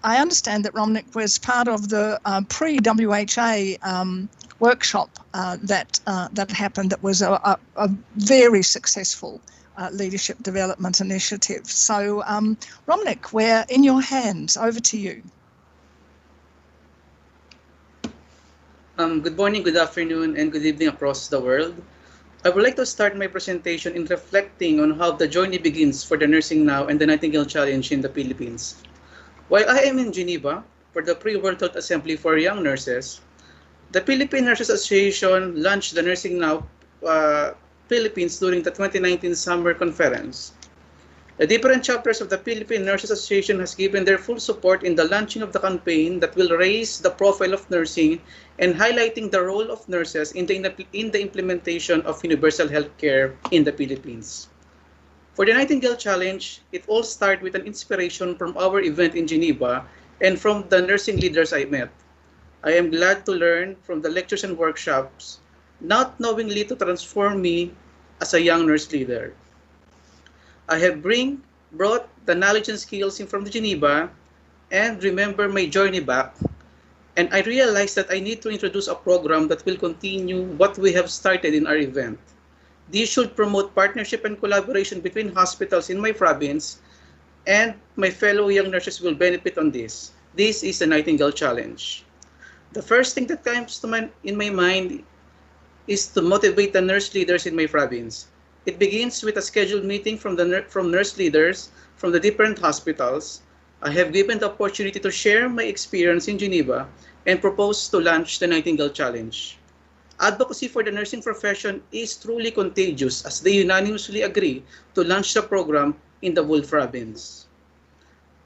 I understand that Romnick was part of the pre-WHA workshop that happened. That was a very successful leadership development initiative. So, Romnik, we're in your hands. Over to you. Good morning, good afternoon, and good evening across the world. I would like to start my presentation in reflecting on how the journey begins for the Nursing Now and the Nightingale Challenge in the Philippines. While I am in Geneva for the Pre-World Health Assembly for Young Nurses, the Philippine Nurses Association launched the Nursing Now Philippines during the 2019 Summer Conference. The different chapters of the Philippine Nurses Association has given their full support in the launching of the campaign that will raise the profile of nursing and highlighting the role of nurses in the implementation of universal health care in the Philippines. For the Nightingale Challenge, it all started with an inspiration from our event in Geneva and from the nursing leaders I met. I am glad to learn from the lectures and workshops, not knowingly to transform me as a young nurse leader. I have brought the knowledge and skills in from the Geneva and remember my journey back. And I realized that I need to introduce a program that will continue what we have started in our event. This should promote partnership and collaboration between hospitals in my province, and my fellow young nurses will benefit on this. This is the Nightingale Challenge. The first thing that comes to in my mind is to motivate the nurse leaders in my province. It begins with a scheduled meeting from nurse leaders from the different hospitals. I have given the opportunity to share my experience in Geneva and propose to launch the Nightingale Challenge. Advocacy for the nursing profession is truly contagious as they unanimously agree to launch the program in the whole province.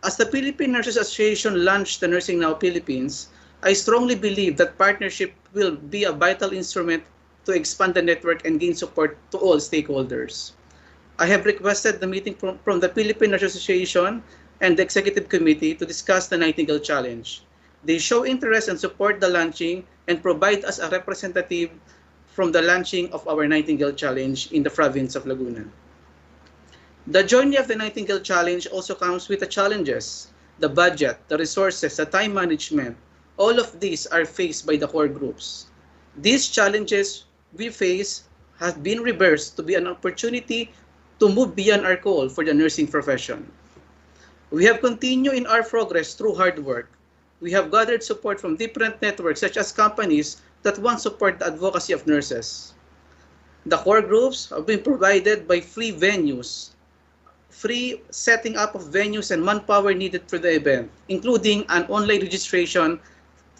As the Philippine Nurses Association launched the Nursing Now Philippines, I strongly believe that partnership will be a vital instrument to expand the network and gain support to all stakeholders. I have requested the meeting from the Philippine Nurses Association and the Executive Committee to discuss the Nightingale Challenge. They show interest and support the launching and provide us a representative from the launching of our Nightingale Challenge in the province of Laguna. The journey of the Nightingale Challenge also comes with the challenges, the budget, the resources, the time management. All of these are faced by the core groups. These challenges we face have been reversed to be an opportunity to move beyond our goal for the nursing profession. We have continued in our progress through hard work. We have gathered support from different networks such as companies that want to support the advocacy of nurses. The core groups have been provided by free venues, free setting up of venues and manpower needed for the event, including an online registration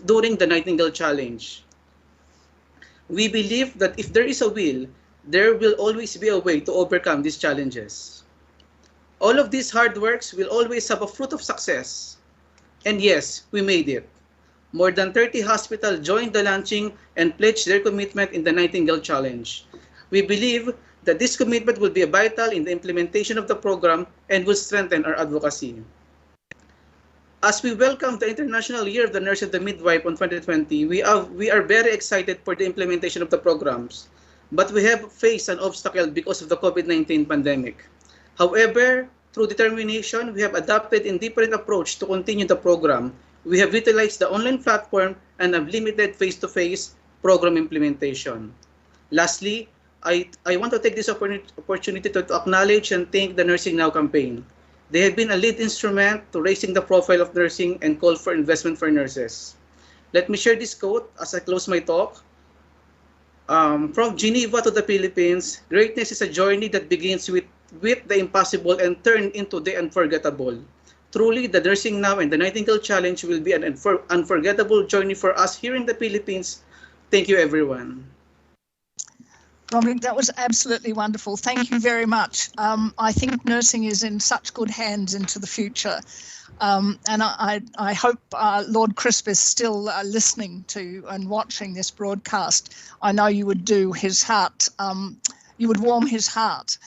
during the Nightingale Challenge. We believe that if there is a will, there will always be a way to overcome these challenges. All of these hard works will always have a fruit of success. And yes, we made it. More than 30 hospitals joined the launching and pledged their commitment in the Nightingale Challenge. We believe that this commitment will be vital in the implementation of the program and will strengthen our advocacy. As we welcome the International Year of the Nurse and the Midwife on 2020, we are very excited for the implementation of the programs, but we have faced an obstacle because of the COVID-19 pandemic. However, through determination, we have adopted a different approach to continue the program. We have utilized the online platform and have limited face-to-face program implementation. Lastly, I want to take this opportunity to acknowledge and thank the Nursing Now campaign. They have been a lead instrument to raising the profile of nursing and call for investment for nurses. Let me share this quote as I close my talk. From Geneva to the Philippines, greatness is a journey that begins with the impossible and turn into the unforgettable. Truly, the Nursing Now and the Nightingale Challenge will be an unforgettable journey for us here in the Philippines. Thank you, everyone. Romnik, that was absolutely wonderful. Thank you very much. I think nursing is in such good hands into the future. And I hope Lord Crisp is still listening to and watching this broadcast. I know you would do his heart, you would warm his heart,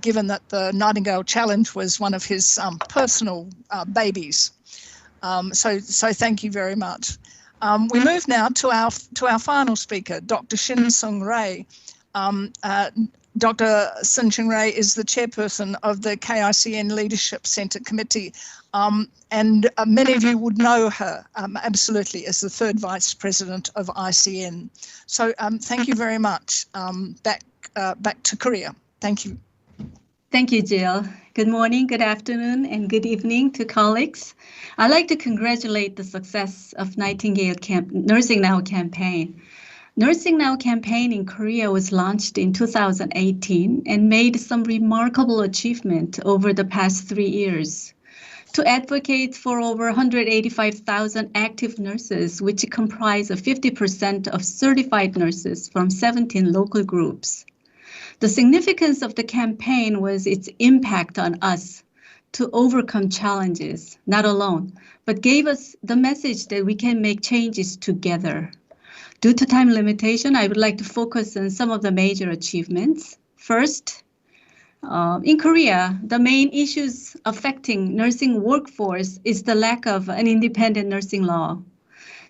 given that the Nightingale Challenge was one of his personal babies. So thank you very much. We move now to our final speaker, Dr. Shin Sung Ray. Dr. Sin Chung Ray is the chairperson of the KICN Leadership Centre Committee, and many of you would know her absolutely as the third vice president of ICN. So thank you very much. Back to Korea. Thank you. Thank you, Jill. Good morning, good afternoon, and good evening to colleagues. I'd like to congratulate the success of Nightingale Nursing Now campaign. Nursing Now campaign in Korea was launched in 2018 and made some remarkable achievement over the past 3 years. To advocate for over 185,000 active nurses, which comprise of 50% of certified nurses from 17 local groups. The significance of the campaign was its impact on us to overcome challenges, not alone, but gave us the message that we can make changes together. Due to time limitation, I would like to focus on some of the major achievements. First, in Korea, the main issues affecting nursing workforce is the lack of an independent nursing law.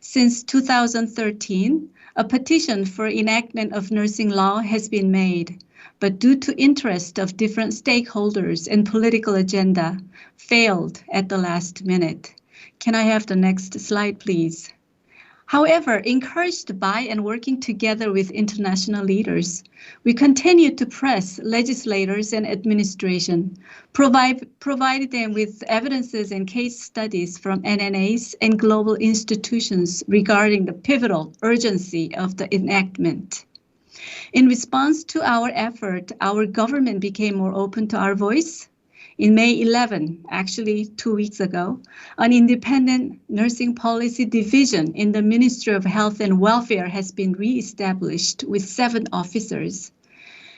Since 2013, a petition for enactment of nursing law has been made, but due to interest of different stakeholders and political agenda, failed at the last minute. Can I have the next slide, please? However, encouraged by and working together with international leaders, we continue to press legislators and administration, provide them with evidences and case studies from NNAs and global institutions regarding the pivotal urgency of the enactment. In response to our effort, our government became more open to our voice. In May 11, actually 2 weeks ago, an independent nursing policy division in the Ministry of Health and Welfare has been re-established with 7 officers.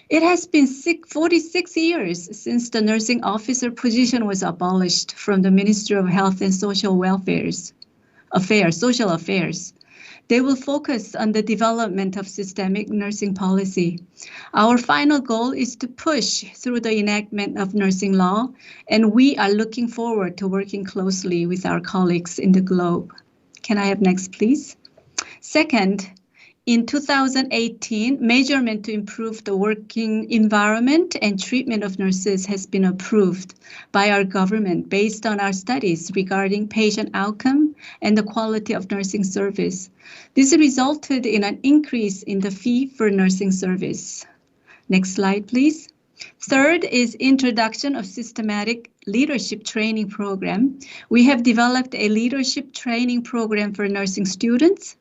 It has been 46 years since the nursing officer position was abolished from the Ministry of Health and Social Affairs. They will focus on the development of systemic nursing policy. Our final goal is to push through the enactment of nursing law, and we are looking forward to working closely with our colleagues in the globe. Can I have next, please? Second, in 2018, measurement to improve the working environment and treatment of nurses has been approved by our government based on our studies regarding patient outcome and the quality of nursing service. This resulted in an increase in the fee for nursing service. Next slide, please. Third is introduction of systematic leadership training program. We have developed a leadership training program for nursing students,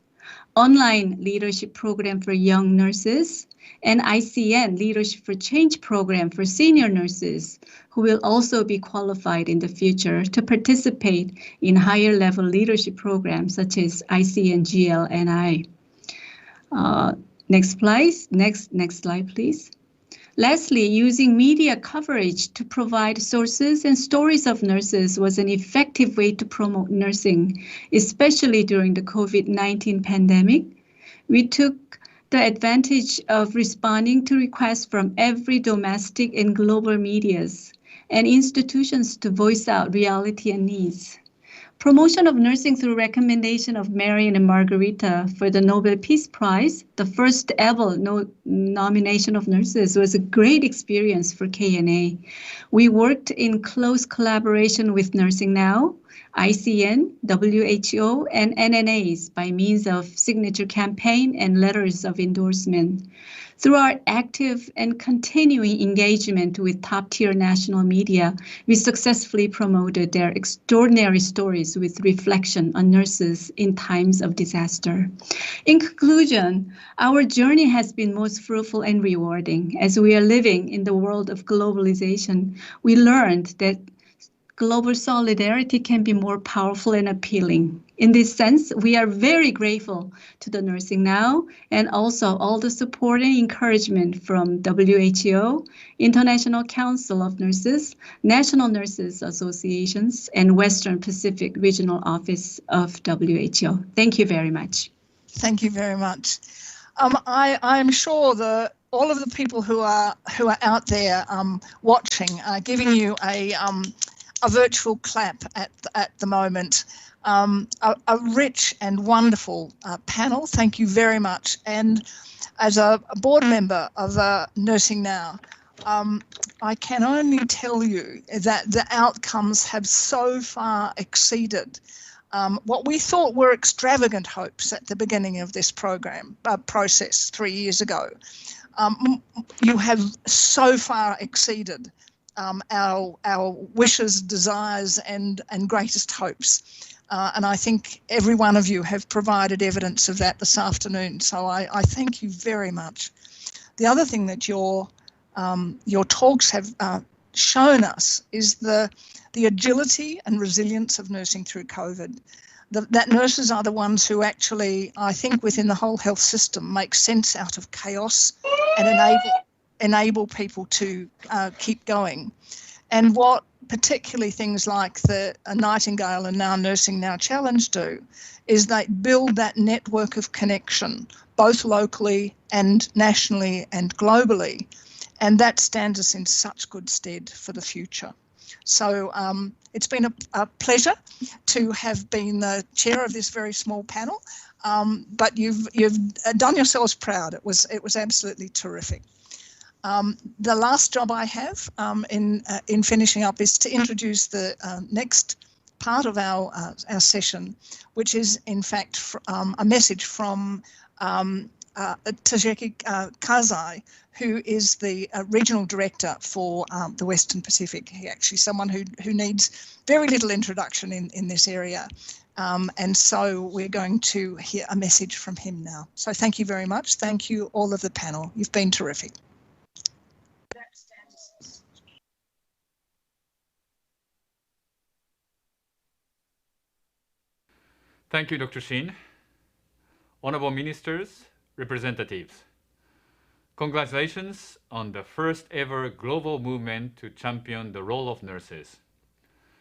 online leadership program for young nurses, and ICN Leadership for Change program for senior nurses who will also be qualified in the future to participate in higher level leadership programs such as ICN GLNI. Next slide, please. Lastly, using media coverage to provide sources and stories of nurses was an effective way to promote nursing, especially during the COVID-19 pandemic. We took the advantage of responding to requests from every domestic and global medias and institutions to voice out reality and needs. Promotion of nursing through recommendation of Marian and Margarita for the Nobel Peace Prize, the first ever nomination of nurses, was a great experience for KNA. We worked in close collaboration with Nursing Now, ICN, WHO, and NNAs by means of signature campaign and letters of endorsement. Through our active and continuing engagement with top-tier national media, we successfully promoted their extraordinary stories with reflection on nurses in times of disaster. In conclusion, our journey has been most fruitful and rewarding. As we are living in the world of globalization, we learned that global solidarity can be more powerful and appealing. In this sense, we are very grateful to the Nursing Now and also all the support and encouragement from WHO, International Council of Nurses, National Nurses Associations, and Western Pacific Regional Office of WHO. Thank you very much. Thank you very much. I'm sure that all of the people who are out there watching are giving you a virtual clap at the moment. A rich and wonderful panel. Thank you very much. And as a board member of Nursing Now, I can only tell you that the outcomes have so far exceeded what we thought were extravagant hopes at the beginning of this process 3 years ago. You have so far exceeded our wishes, desires, and greatest hopes. And I think every one of you have provided evidence of that this afternoon. So I thank you very much. The other thing that your talks have shown us is the agility and resilience of nursing through COVID. That nurses are the ones who actually, I think, within the whole health system, make sense out of chaos and enable people to keep going. And what particularly things like the Nightingale and now Nursing Now Challenge do is they build that network of connection, both locally and nationally and globally. And that stands us in such good stead for the future. So it's been a pleasure to have been the chair of this very small panel, but you've done yourselves proud. It was absolutely terrific. The last job I have in finishing up is to introduce the next part of our session, which is in fact a message from Tajeki Kazai, who is the regional director for the Western Pacific. He actually someone who needs very little introduction in this area. And so we're going to hear a message from him now. So thank you very much. Thank you all of the panel. You've been terrific. Thank you, Dr. Shin. Honorable ministers, representatives, congratulations on the first ever global movement to champion the role of nurses.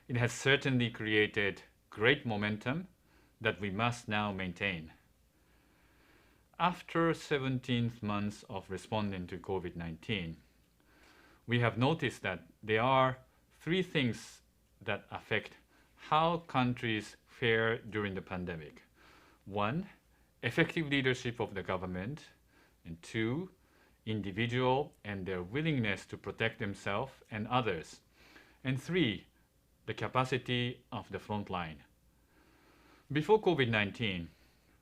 It has certainly created great momentum that we must now maintain. After 17 months of responding to COVID-19, we have noticed that there are three things that affect how countries fare during the pandemic. One, effective leadership of the government, and two, individual and their willingness to protect themselves and others, and three, the capacity of the front line. Before COVID-19,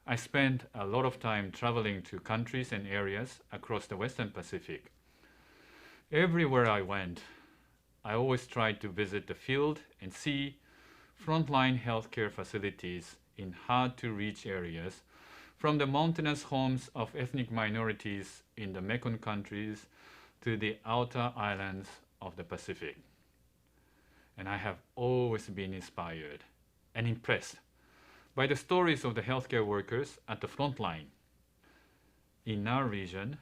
I spent a lot of time traveling to countries and areas across the Western Pacific. Everywhere I went, I always tried to visit the field and see frontline healthcare facilities in hard-to-reach areas, from the mountainous homes of ethnic minorities in the Mekong countries to the outer islands of the Pacific. And I have always been inspired and impressed by the stories of the healthcare workers at the front line. In our region,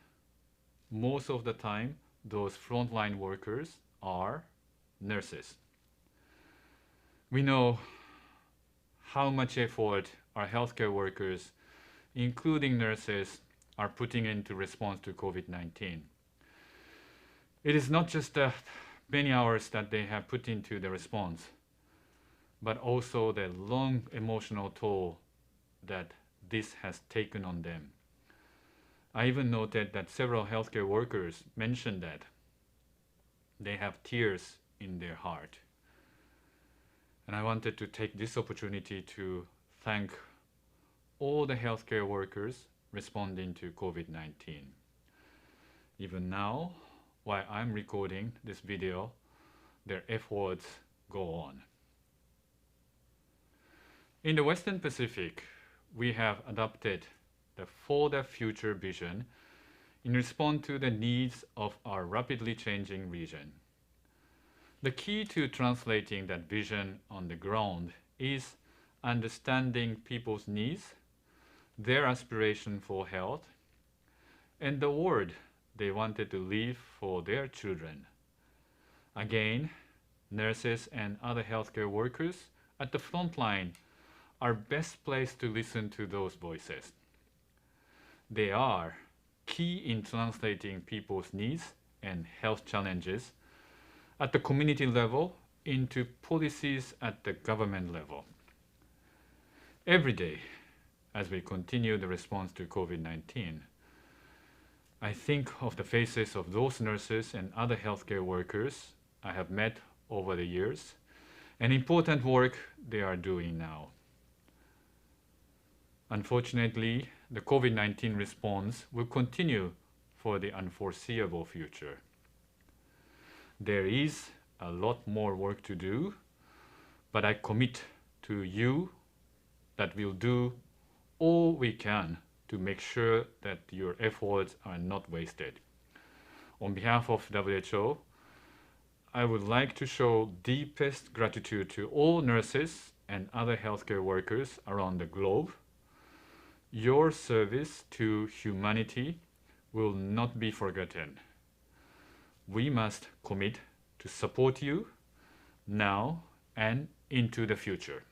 most of the time, those frontline workers are nurses. We know how much effort our healthcare workers, including nurses, are putting into response to COVID-19. It is not just the many hours that they have put into the response, but also the long emotional toll that this has taken on them. I even noted that several healthcare workers mentioned that they have tears in their heart. And I wanted to take this opportunity to thank all the healthcare workers responding to COVID-19. Even now, while I'm recording this video, their efforts go on. In the Western Pacific, we have adopted the For the Future vision in response to the needs of our rapidly changing region. The key to translating that vision on the ground is understanding people's needs, their aspiration for health, and the world they wanted to leave for their children. Again, nurses and other healthcare workers at the front line are best placed to listen to those voices. They are key in translating people's needs and health challenges at the community level into policies at the government level. Every day, as we continue the response to COVID-19, I think of the faces of those nurses and other healthcare workers I have met over the years, and important work they are doing now. Unfortunately, the COVID-19 response will continue for the unforeseeable future. There is a lot more work to do, but I commit to you that we'll do all we can to make sure that your efforts are not wasted. On behalf of WHO, I would like to show deepest gratitude to all nurses and other healthcare workers around the globe. Your service to humanity will not be forgotten. We must commit to support you now and into the future.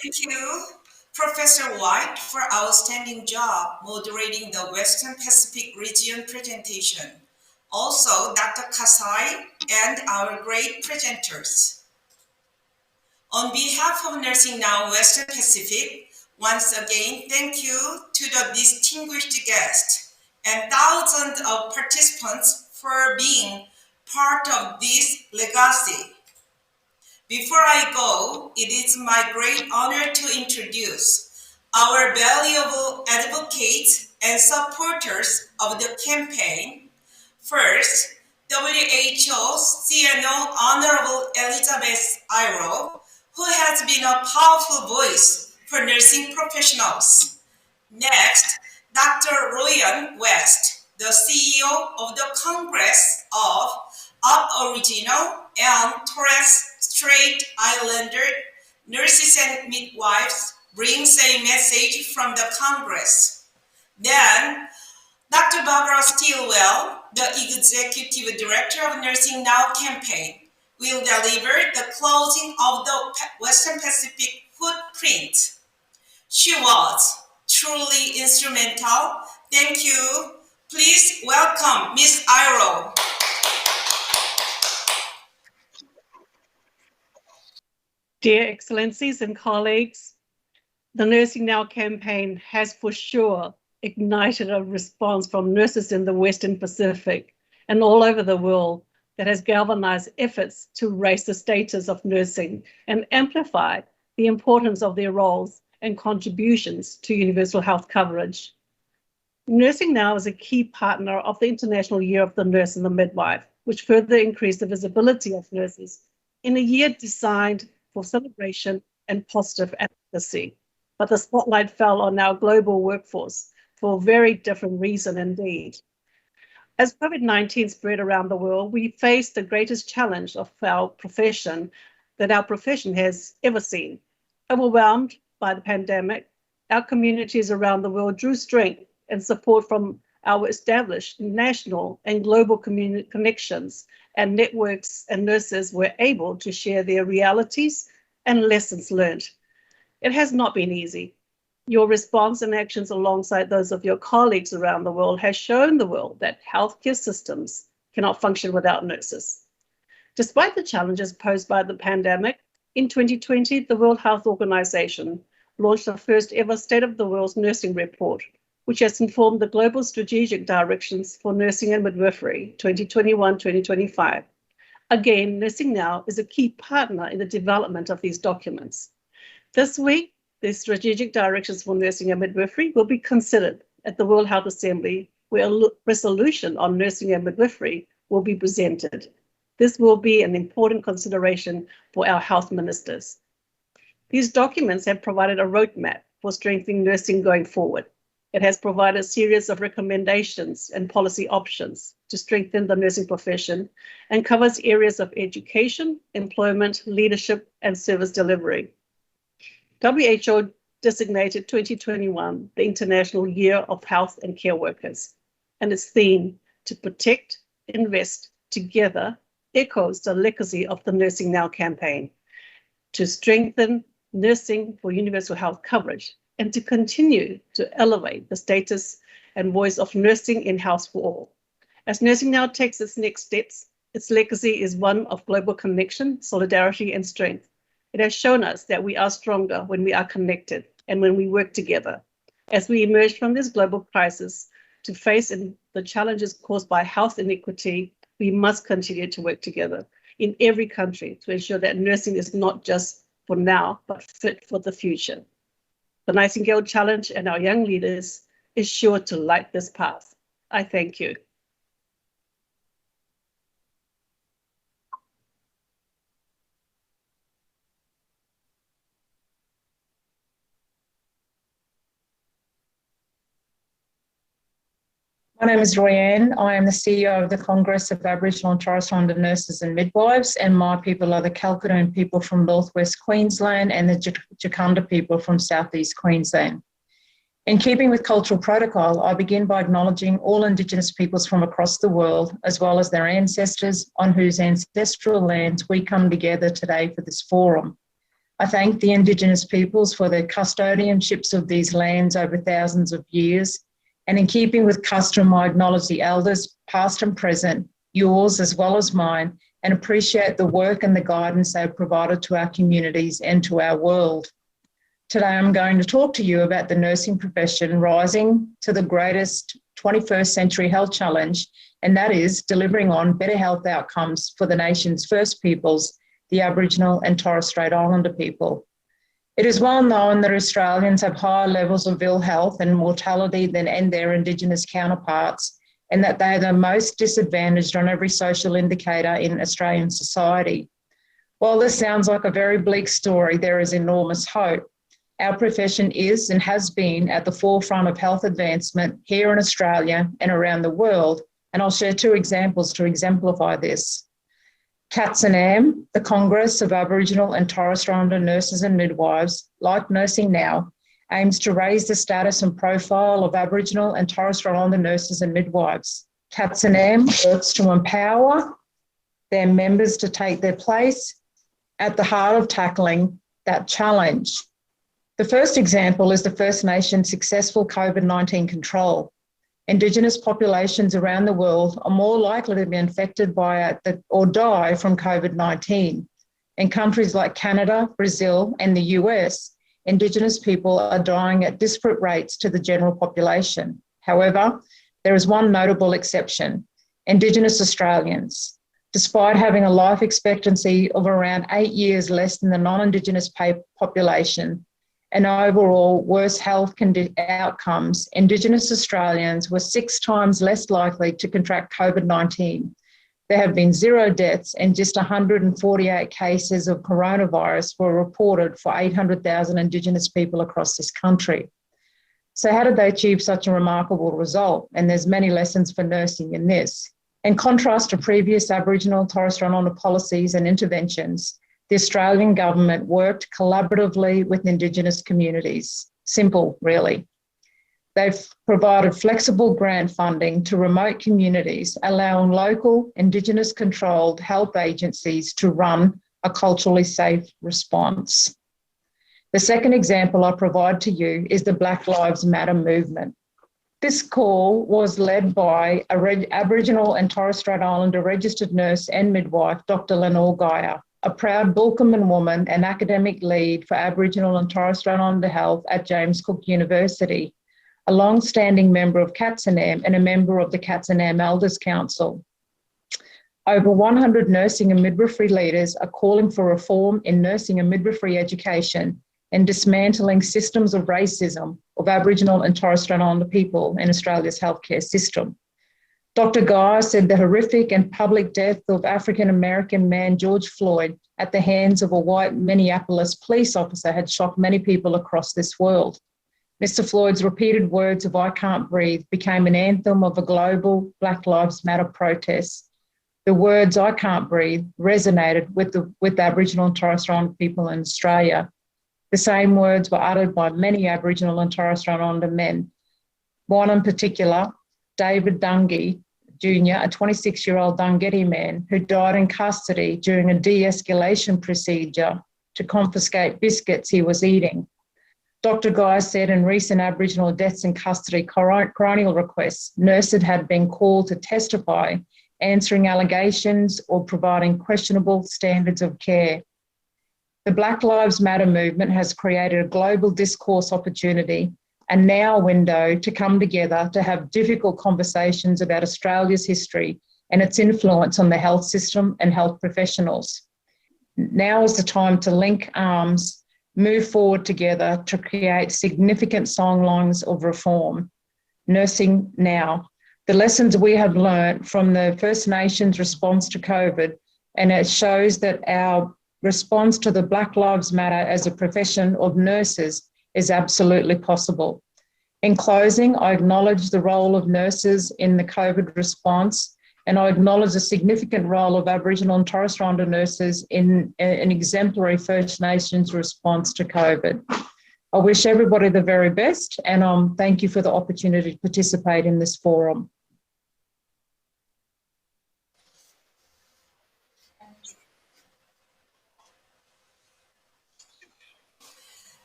Thank you, Professor White, for outstanding job moderating the Western Pacific region presentation. Also, Dr. Kasai and our great presenters. On behalf of Nursing Now Western Pacific, once again, thank you to the distinguished guests and thousands of participants for being part of this legacy. Before I go, it is my great honor to introduce our valuable advocates and supporters of the campaign. First, WHO CNO Honorable Elizabeth Iro, who has been a powerful voice for nursing professionals. Next, Dr. Ryan West, the CEO of the Congress of Aboriginal and Torres Strait Islander Nurses and Midwives, brings a message from the Congress. Then, Dr. Barbara Stilwell, the Executive Director of Nursing Now campaign, will deliver the closing of the Western Pacific footprint. She was truly instrumental. Thank you. Please welcome Ms. Iro. Dear Excellencies and colleagues, the Nursing Now campaign has for sure ignited a response from nurses in the Western Pacific and all over the world that has galvanized efforts to raise the status of nursing and amplify the importance of their roles and contributions to universal health coverage. Nursing Now is a key partner of the International Year of the Nurse and the Midwife, which further increased the visibility of nurses in a year designed for celebration and positive advocacy. But the spotlight fell on our global workforce for a very different reason indeed. As COVID-19 spread around the world, we faced the greatest challenge of our profession that our profession has ever seen. Overwhelmed by the pandemic, our communities around the world drew strength and support from our established national and global community connections, and networks and nurses were able to share their realities and lessons learned. It has not been easy. Your response and actions alongside those of your colleagues around the world has shown the world that healthcare systems cannot function without nurses. Despite the challenges posed by the pandemic, in 2020, the World Health Organization launched the first ever State of the World's Nursing Report, which has informed the global strategic directions for nursing and midwifery 2021-2025. Again, Nursing Now is a key partner in the development of these documents. This week, the strategic directions for nursing and midwifery will be considered at the World Health Assembly, where a resolution on nursing and midwifery will be presented. This will be an important consideration for our health ministers. These documents have provided a roadmap for strengthening nursing going forward. It has provided a series of recommendations and policy options to strengthen the nursing profession and covers areas of education, employment, leadership, and service delivery. WHO designated 2021 the International Year of Health and Care Workers, and its theme, to protect, invest together, echoes the legacy of the Nursing Now campaign, to strengthen nursing for universal health coverage, and to continue to elevate the status and voice of nursing in health for all. As Nursing Now takes its next steps, its legacy is one of global connection, solidarity, and strength. It has shown us that we are stronger when we are connected and when we work together. As we emerge from this global crisis to face the challenges caused by health inequity, we must continue to work together in every country to ensure that nursing is not just for now, but fit for the future. The Nightingale Challenge and our young leaders is sure to light this path. I thank you. My name is Royanne. I am the CEO of the Congress of Aboriginal and Torres Strait Islander Nurses and Midwives, and my people are the Kalkadoon people from northwest Queensland and the Jacunda people from southeast Queensland. In keeping with cultural protocol, I begin by acknowledging all Indigenous peoples from across the world, as well as their ancestors on whose ancestral lands we come together today for this forum. I thank the Indigenous peoples for their custodianships of these lands over thousands of years. And in keeping with custom, I acknowledge the elders, past and present, yours as well as mine, and appreciate the work and the guidance they have provided to our communities and to our world. Today, I'm going to talk to you about the nursing profession rising to the greatest 21st century health challenge, and that is delivering on better health outcomes for the nation's First Peoples, the Aboriginal and Torres Strait Islander people. It is well known that Australians have higher levels of ill health and mortality than their Indigenous counterparts, and that they are the most disadvantaged on every social indicator in Australian society. While this sounds like a very bleak story, there is enormous hope. Our profession is and has been at the forefront of health advancement here in Australia and around the world, and I'll share two examples to exemplify this. CATSNAM, the Congress of Aboriginal and Torres Strait Islander Nurses and Midwives, like Nursing Now, aims to raise the status and profile of Aboriginal and Torres Strait Islander nurses and midwives. KATSANAM works to empower their members to take their place at the heart of tackling that challenge. The first example is the First Nations successful COVID-19 control. Indigenous populations around the world are more likely to be infected by it or die from COVID-19. In countries like Canada, Brazil, and the US, Indigenous people are dying at disparate rates to the general population. However, there is one notable exception: Indigenous Australians. Despite having a life expectancy of around 8 years less than the non-Indigenous population and overall worse health outcomes, Indigenous Australians were 6 times less likely to contract COVID-19. There have been 0 deaths and just 148 cases of coronavirus were reported for 800,000 Indigenous people across this country. So how did they achieve such a remarkable result? And there's many lessons for nursing in this. In contrast to previous Aboriginal and Torres Strait Islander policies and interventions, the Australian government worked collaboratively with Indigenous communities. Simple, really. They've provided flexible grant funding to remote communities, allowing local Indigenous-controlled health agencies to run a culturally safe response. The second example I provide to you is the Black Lives Matter movement. This call was led by Aboriginal and Torres Strait Islander registered nurse and midwife, Dr. Lenore Geyer, a proud Bulkaman woman and academic lead for Aboriginal and Torres Strait Islander health at James Cook University, a long-standing member of KATSANAM and a member of the KATSANAM Elders Council. Over 100 nursing and midwifery leaders are calling for reform in nursing and midwifery education and dismantling systems of racism of Aboriginal and Torres Strait Islander people in Australia's healthcare system. Dr. Geyer said the horrific and public death of African-American man George Floyd at the hands of a white Minneapolis police officer had shocked many people across this world. Mr. Floyd's repeated words of "I can't breathe" became an anthem of a global Black Lives Matter protest. The words "I can't breathe" resonated with Aboriginal and Torres Strait Islander people in Australia. The same words were uttered by many Aboriginal and Torres Strait Islander men. One in particular, David Dungey Jr., a 26-year-old Dungeti man who died in custody during a de-escalation procedure to confiscate biscuits he was eating. Dr. Geyer said in recent Aboriginal deaths in custody coronial requests, nurses had been called to testify, answering allegations or providing questionable standards of care. The Black Lives Matter movement has created a global discourse opportunity and now a window to come together to have difficult conversations about Australia's history and its influence on the health system and health professionals. Now is the time to link arms, move forward together to create significant songlines of reform. Nursing now. The lessons we have learned from the First Nations response to COVID, and it shows that our response to the Black Lives Matter as a profession of nurses is absolutely possible. In closing, I acknowledge the role of nurses in the COVID response, and I acknowledge the significant role of Aboriginal and Torres Strait Islander nurses in an exemplary First Nations response to COVID. I wish everybody the very best, and thank you for the opportunity to participate in this forum.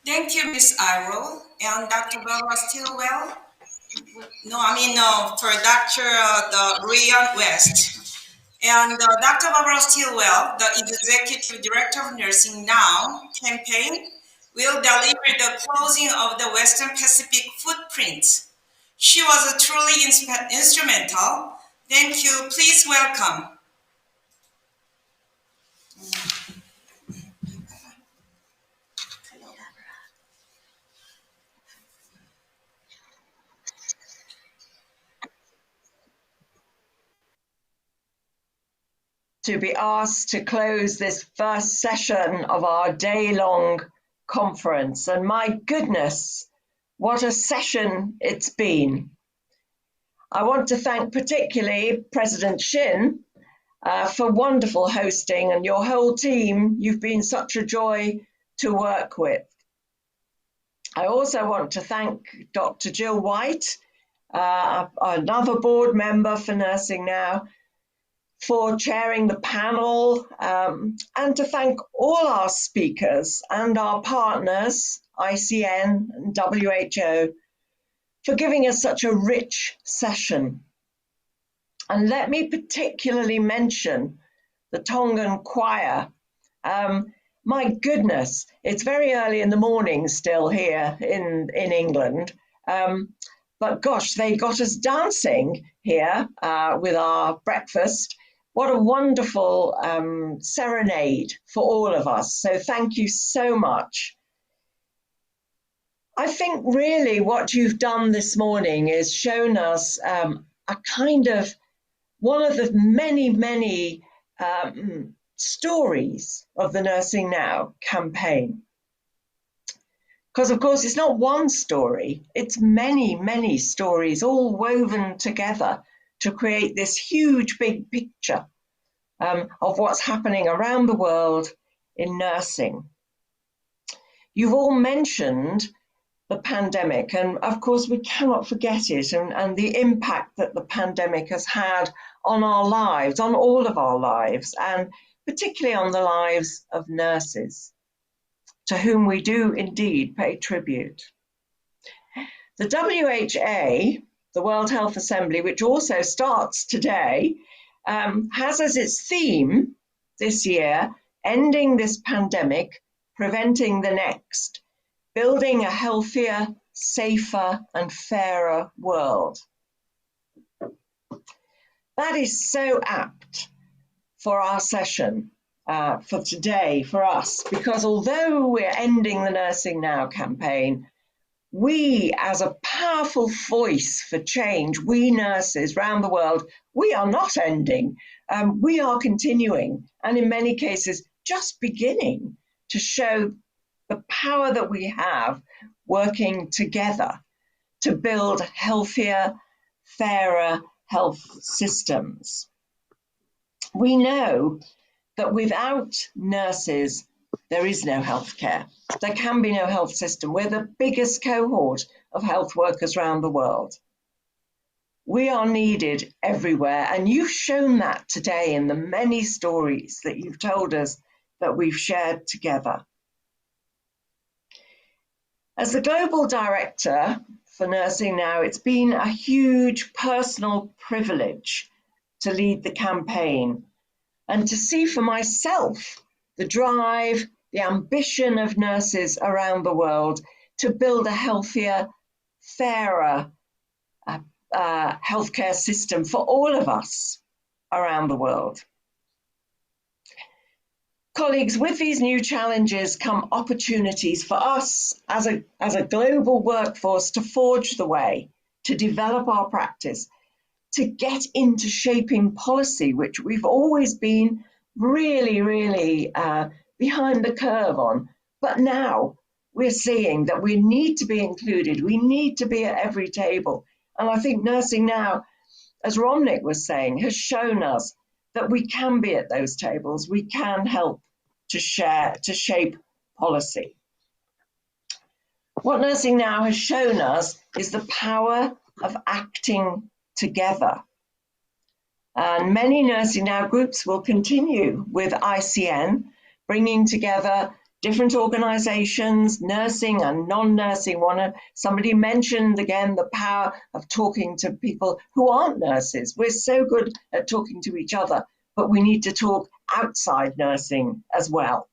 Thank you, Ms. Iro and Dr. Barbara Stilwell. For Dr. Rian West. And Dr. Barbara Stilwell, the Executive Director of Nursing Now campaign, will deliver the closing of the Western Pacific footprint. She was truly instrumental. Thank you. Please welcome. To be asked to close this first session of our day-long conference. And my goodness, what a session it's been. I want to thank particularly President Shin for wonderful hosting, and your whole team. You've been such a joy to work with. I also want to thank Dr. Jill White, another board member for Nursing Now, for chairing the panel, and to thank all our speakers and our partners, ICN and WHO, for giving us such a rich session. And let me particularly mention the Tongan choir. My goodness, it's very early in the morning still here in England. But gosh, they got us dancing here with our breakfast. What a wonderful serenade for all of us. So thank you so much. I think really what you've done this morning is shown us a kind of one of the many stories of the Nursing Now campaign. Because of course it's not one story, it's many stories all woven together to create this huge big picture of what's happening around the world in nursing. You've all mentioned the pandemic, and of course we cannot forget it, and the impact that the pandemic has had on our lives, on all of our lives, and particularly on the lives of nurses, to whom we do indeed pay tribute. The WHA, the World Health Assembly, which also starts today, has as its theme this year, ending this pandemic, preventing the next, building a healthier, safer and fairer world. That is so apt for our session for today, for us, because although we're ending the Nursing Now campaign, we as a powerful voice for change, we nurses around the world, we are not ending, we are continuing, and in many cases just beginning to show the power that we have working together to build healthier, fairer health systems. We know that without nurses, there is no healthcare. There can be no health system. We're the biggest cohort of health workers around the world. We are needed everywhere, and you've shown that today in the many stories that you've told us that we've shared together. As the Global Director for Nursing Now, it's been a huge personal privilege to lead the campaign and to see for myself the drive, the ambition of nurses around the world to build a healthier, fairer healthcare system for all of us around the world. Colleagues, with these new challenges come opportunities for us as a global workforce to forge the way, to develop our practice, to get into shaping policy, which we've always been really behind the curve on. But now we're seeing that we need to be included. We need to be at every table. And I think Nursing Now, as Romnik was saying, has shown us that we can be at those tables. We can help to shape policy. What Nursing Now has shown us is the power of acting together. And many Nursing Now groups will continue with ICN, bringing together different organizations, nursing and non-nursing. Somebody mentioned again the power of talking to people who aren't nurses. We're so good at talking to each other, but we need to talk outside nursing as well.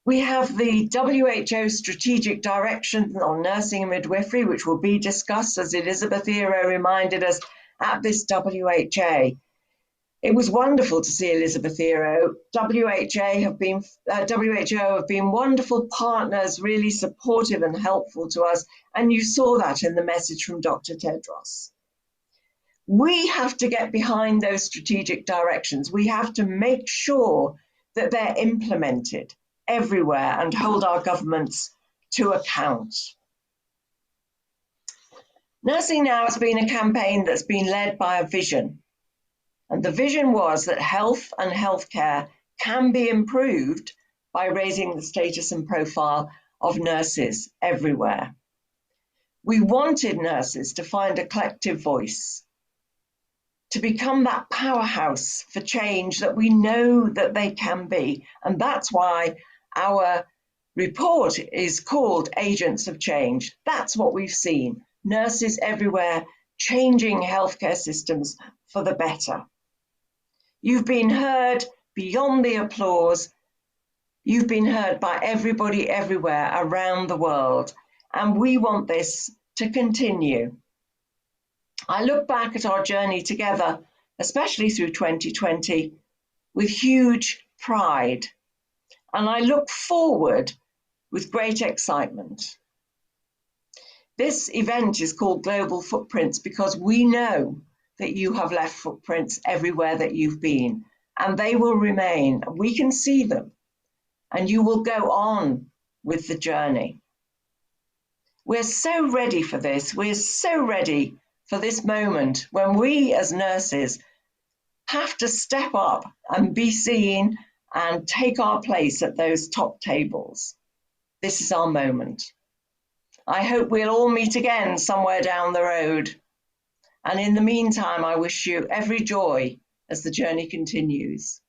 We have the WHO Strategic Direction on Nursing and Midwifery, which will be discussed, as Elizabeth Ero reminded us, at this WHA. It was wonderful to see Elizabeth Ero. WHO have been wonderful partners, really supportive and helpful to us, and you saw that in the message from Dr. Tedros. We have to get behind those strategic directions. We have to make sure that they're implemented everywhere and hold our governments to account. Nursing Now has been a campaign that's been led by a vision. And the vision was that health and healthcare can be improved by raising the status and profile of nurses everywhere. We wanted nurses to find a collective voice, to become that powerhouse for change that we know that they can be. And that's why our report is called Agents of Change. That's what we've seen. Nurses everywhere changing healthcare systems for the better. You've been heard beyond the applause. You've been heard by everybody everywhere around the world. And we want this to continue. I look back at our journey together, especially through 2020, with huge pride. And I look forward with great excitement. This event is called Global Footprints because we know that you have left footprints everywhere that you've been, and they will remain. We can see them, and you will go on with the journey. We're so ready for this. We're so ready for this moment when we as nurses have to step up and be seen and take our place at those top tables. This is our moment. I hope we'll all meet again somewhere down the road. And in the meantime, I wish you every joy as the journey continues.